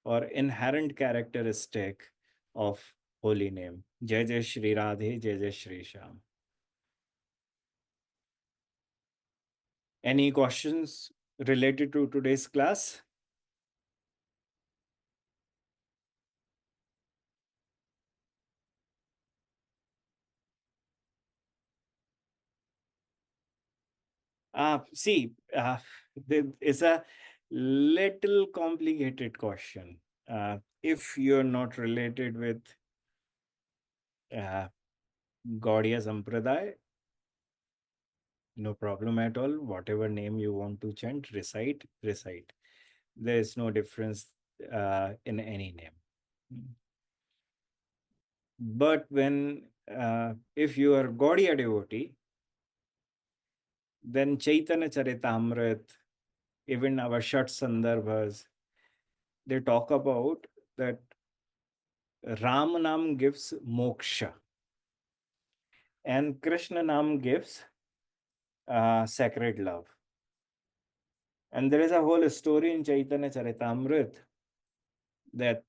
or inherent characteristic of holy name. Jai Jai Shri Radhe, Jai Jai Shri Shyam. Any questions related to today's class? See, there is a little complicated question. If you're not related with uh, Gaudiya Sampradaya, no problem at all. Whatever name you want to chant, recite, recite. There is no difference in any name. But if you are Gaudiya devotee, then Chaitanya Charitamrit, even our Shat Sandarbhas, they talk about that Ram Nam gives moksha and Krishna Nam gives sacred love. And there is a whole story in Chaitanya Charitamrit that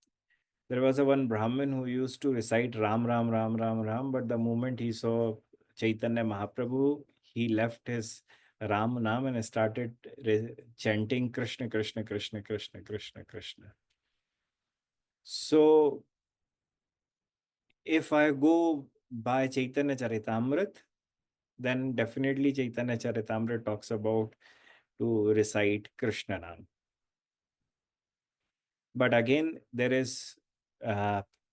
there was a one Brahmin who used to recite Ram, Ram, Ram, Ram, Ram, but the moment he saw Chaitanya Mahaprabhu, he left his Ram Nam and started chanting Krishna, Krishna, Krishna, Krishna, Krishna, Krishna. So if I go by Chaitanya Charitamrit, then definitely Chaitanya Charitamrit talks about to recite Krishna Nam. But again, there is,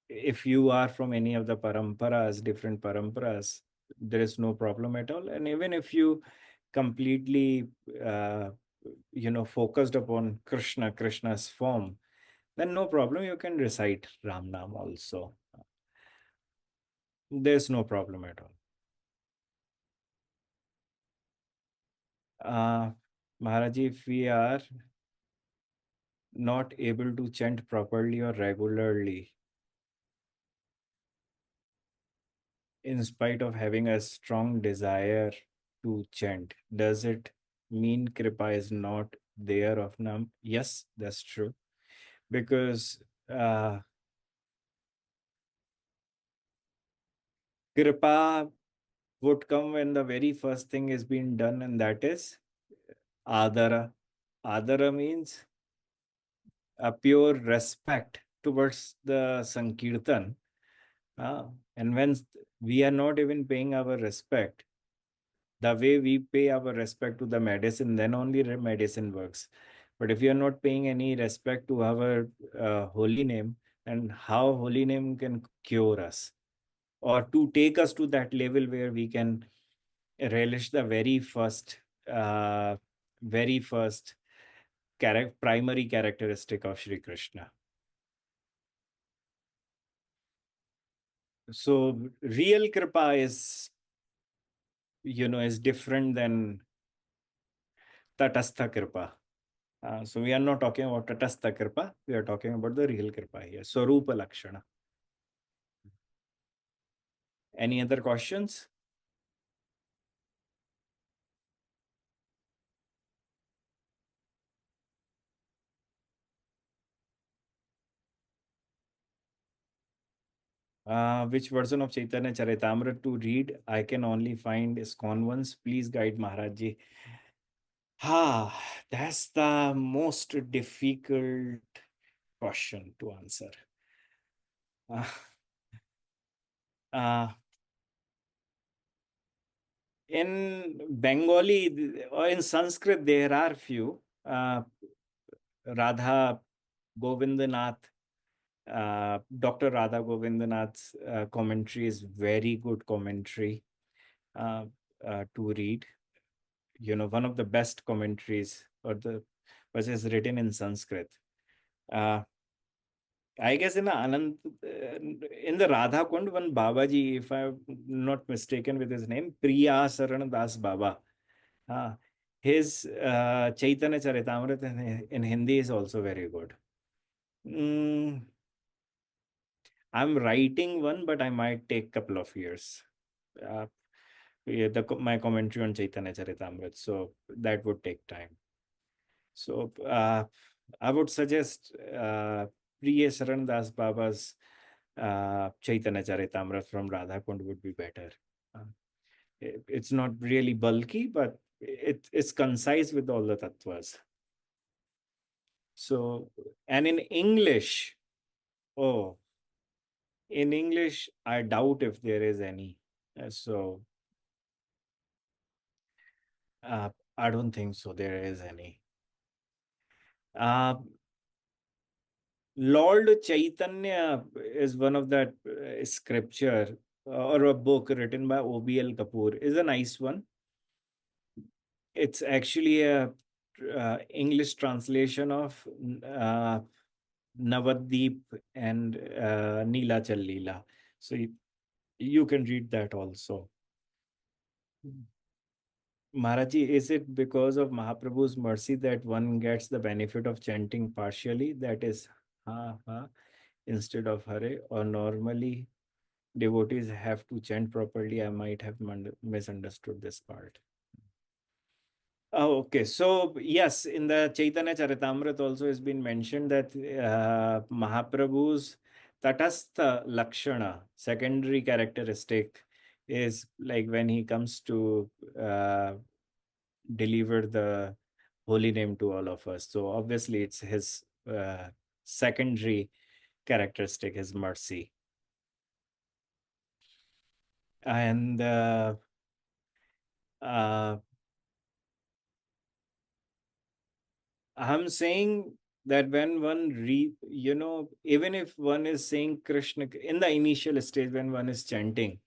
if you are from any of the paramparas, different paramparas, there is no problem at all. And even if you completely, focused upon Krishna's form, then no problem. You can recite Ram Nam also. There's no problem at all. Maharajji, if we are not able to chant properly or regularly, in spite of having a strong desire to chant, does it mean Kripa is not there of Nam? Yes, that's true. Because Kripa would come when the very first thing is being done, and that is Adara. Adara means a pure respect towards the Sankirtan. And when we are not even paying our respect, the way we pay our respect to the medicine, then only medicine works. But if you're not paying any respect to our holy name, and how holy name can cure us or to take us to that level where we can relish the uh, very first primary characteristic of Shri Krishna. So real kripa is different than tatastha kripa. So we are not talking about tatastha kripa. We are talking about the real kripa here. Swarupa Lakshana. Any other questions? Which version of Chaitanya Charitamrita to read? I can only find ISKCON ones. Please guide Maharajji. That's the most difficult question to answer. Uh, uh, in Bengali or in Sanskrit, there are few. Radha Govindanath, Dr. Radha Govindanath's commentary is very good commentary to read. One of the best commentaries which is written in Sanskrit. I guess in the Radha Kund, one Babaji, if I'm not mistaken with his name, Priya Saran Das Baba. His Chaitanya Charitamrita in Hindi is also very good. I'm writing one, but I might take a couple of years. My commentary on Chaitanya Charitamrita, so that would take time. So I would suggest Priya Saran Das Baba's Chaitanya Charitamrita from Radha Kund would be better. It's not really bulky, but it's concise with all the tattvas. So, and in English, I doubt if there is any. So, I don't think so. There is any. Uh, Lord Chaitanya is one of that scripture or a book written by OBL Kapoor is a nice one. It's actually a English translation of Navadip and Neelachal Leela. So you can read that also. Maharajji, is it because of Mahaprabhu's mercy that one gets the benefit of chanting partially, that is, ha ha, instead of hare, or normally devotees have to chant properly? I might have misunderstood this part. Oh, okay. So, yes, in the Chaitanya Charitamrita also has been mentioned that Mahaprabhu's Tatastha Lakshana, secondary characteristic, is like when he comes to deliver the holy name to all of us. So, obviously, it's his secondary characteristic, his mercy. And uh, I'm saying that when one even if one is saying Krishna in the initial stage, when one is chanting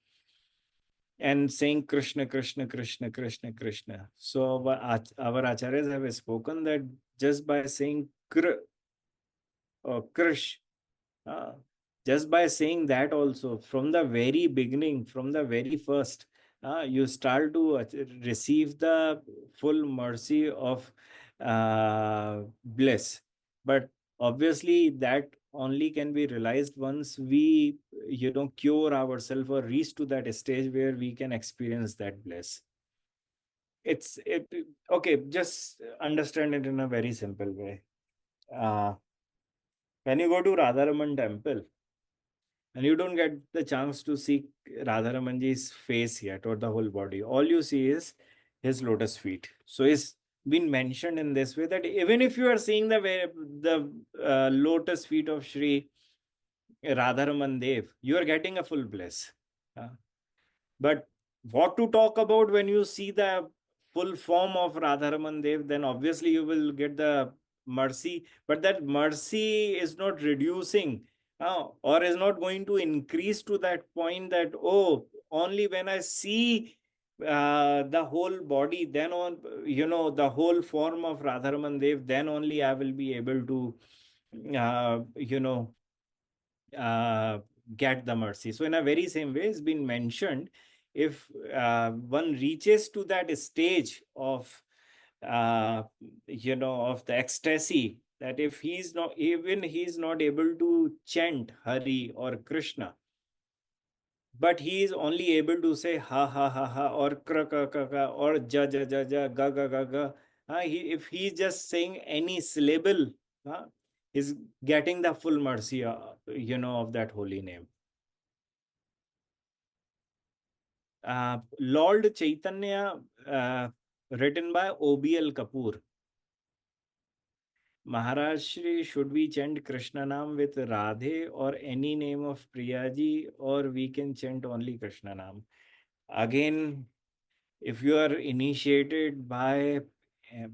and saying Krishna, Krishna, Krishna, Krishna, Krishna. So our acharyas have spoken that just by saying Kr or Krish, uh, just by saying that also from the very beginning, from the very first, you start to receive the full mercy of bliss. But obviously, that only can be realized once we, cure ourselves or reach to that stage where we can experience that bliss. Okay. Just understand it in a very simple way. Uh, when you go to Radharaman Temple, and you don't get the chance to see Radharamanji's face yet or the whole body. All you see is his lotus feet. So it's been mentioned in this way that even if you are seeing the lotus feet of Shri Radharaman Dev, you are getting a full bliss. Uh, but what to talk about when you see the full form of Radharaman Dev, then obviously you will get the mercy. But that mercy is not reducing or is not going to increase to that point that, oh, only when I see the whole body, then the whole form of Radharaman Dev, then only I will be able to, uh, you know, uh, get the mercy. So, in a very same way, it's been mentioned if one reaches to that stage of, of the ecstasy, that if he's not able to chant Hari or Krishna, but he is only able to say ha ha ha ha or kra ka ka ka or ja ja ja ja ga ga ga ga. If he's just saying any syllable, he's getting the full mercy, of that holy name. Lord Chaitanya, written by OBL Kapoor. Maharaj Shri, should we chant Krishna Nam with Radhe or any name of Priyaji, or we can chant only Krishna Nam? Again, if you are initiated by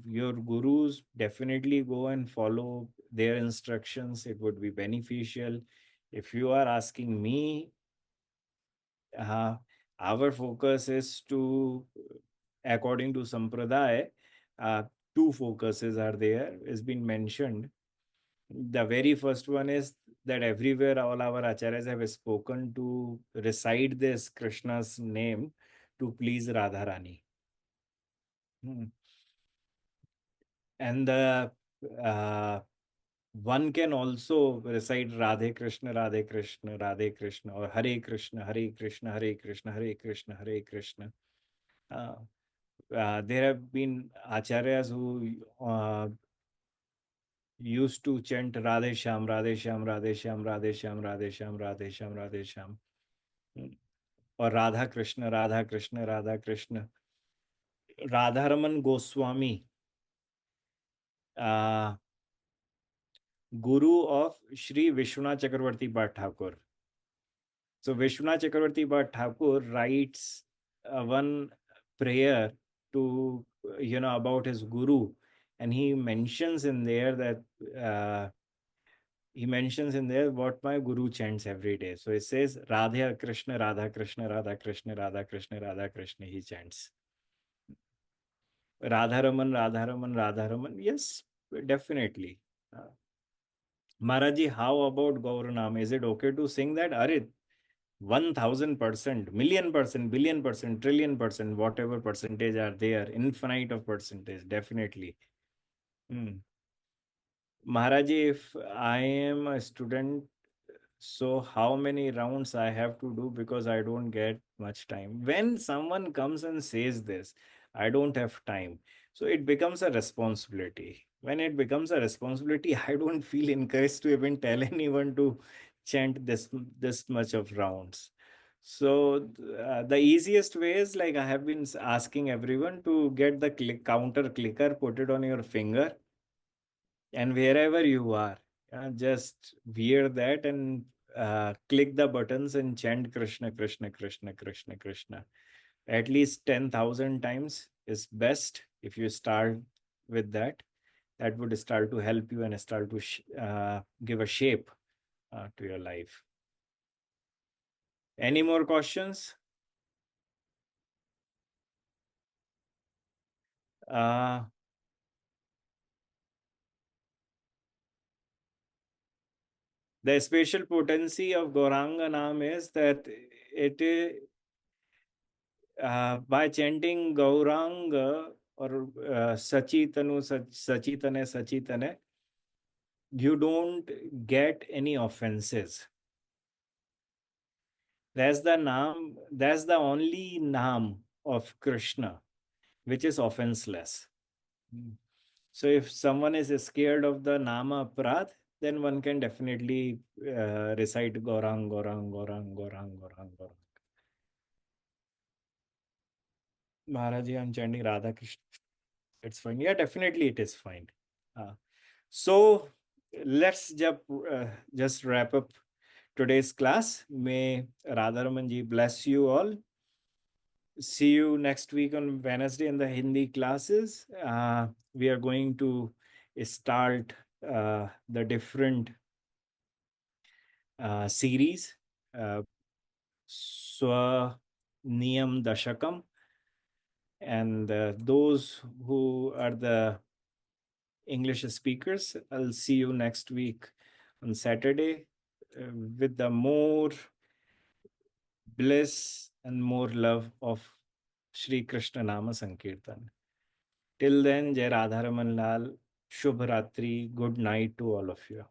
your gurus, definitely go and follow their instructions. It would be beneficial. If you are asking me, our focus is to, according to Sampradaya, two focuses are there, has been mentioned. The very first one is that everywhere all our acharyas have spoken to recite this Krishna's name to please Radharani. And the one can also recite Radhe Krishna, Radhe Krishna, Radhe Krishna, or Hare Krishna, Hare Krishna, Hare Krishna, Hare Krishna, Hare Krishna. There have been acharyas who used to chant Radhe Sham, Radhe Sham, Radhe Sham, Radhe Sham, Radhe Sham, Radhe Sham, Radhe Sham, or Radha Krishna, Radha Krishna, Radha Krishna. Radharaman Goswami, guru of Shri Vishwanath Chakravarti Bhatt Thakur. So Vishwanath Chakravarti Bhatt Thakur writes one prayer to about his guru, and he mentions in there that what my guru chants every day. So it says Radha Krishna, Radha Krishna, Radha Krishna, Radha Krishna, Radha Krishna. He chants Radharaman, Radharaman, Radharaman. Yes, definitely. Maharajji, how about Gauranam? Is it okay to sing that? Arit, 1000%, million%, billion%, trillion%, whatever percentage are there, infinite of percentage, definitely. Hmm. Maharajji, if I am a student, so how many rounds I have to do, because I don't get much time. When someone comes and says this, I don't have time. So it becomes a responsibility. When it becomes a responsibility, I don't feel encouraged to even tell anyone to chant this much of rounds. So the easiest way is, like, I have been asking everyone to get the counter clicker, put it on your finger, and wherever you are, just wear that and click the buttons and chant Krishna, Krishna, Krishna, Krishna, Krishna. At least 10,000 times is best. If you start with that, that would start to help you and start to give a shape to your life. Any more questions? Uh, the special potency of Gauranga Naam is that it is, by chanting Gauranga or Sachitanu, Sachitane, Sachitane, you don't get any offenses. That's the only Naam of Krishna which is offenseless. So if someone is scared of the Nama Prad, then one can definitely recite Gaurang, Gaurang, Gaurang, Gaurang, Gaurang, Gaurang. Maharaji, I'm chanting Radha Krishna. It's fine. Yeah, definitely it is fine. So let's just wrap up today's class. May Radharaman ji bless you all. See you next week on Wednesday in the Hindi classes. We are going to start the different series. Swa Niyam Dashakam. And those who are the English speakers, I'll see you next week on Saturday with the more bliss and more love of Shri Krishna Nama Sankirtan. Till then, Jai Radharaman Lal, Shubh Ratri, good night to all of you.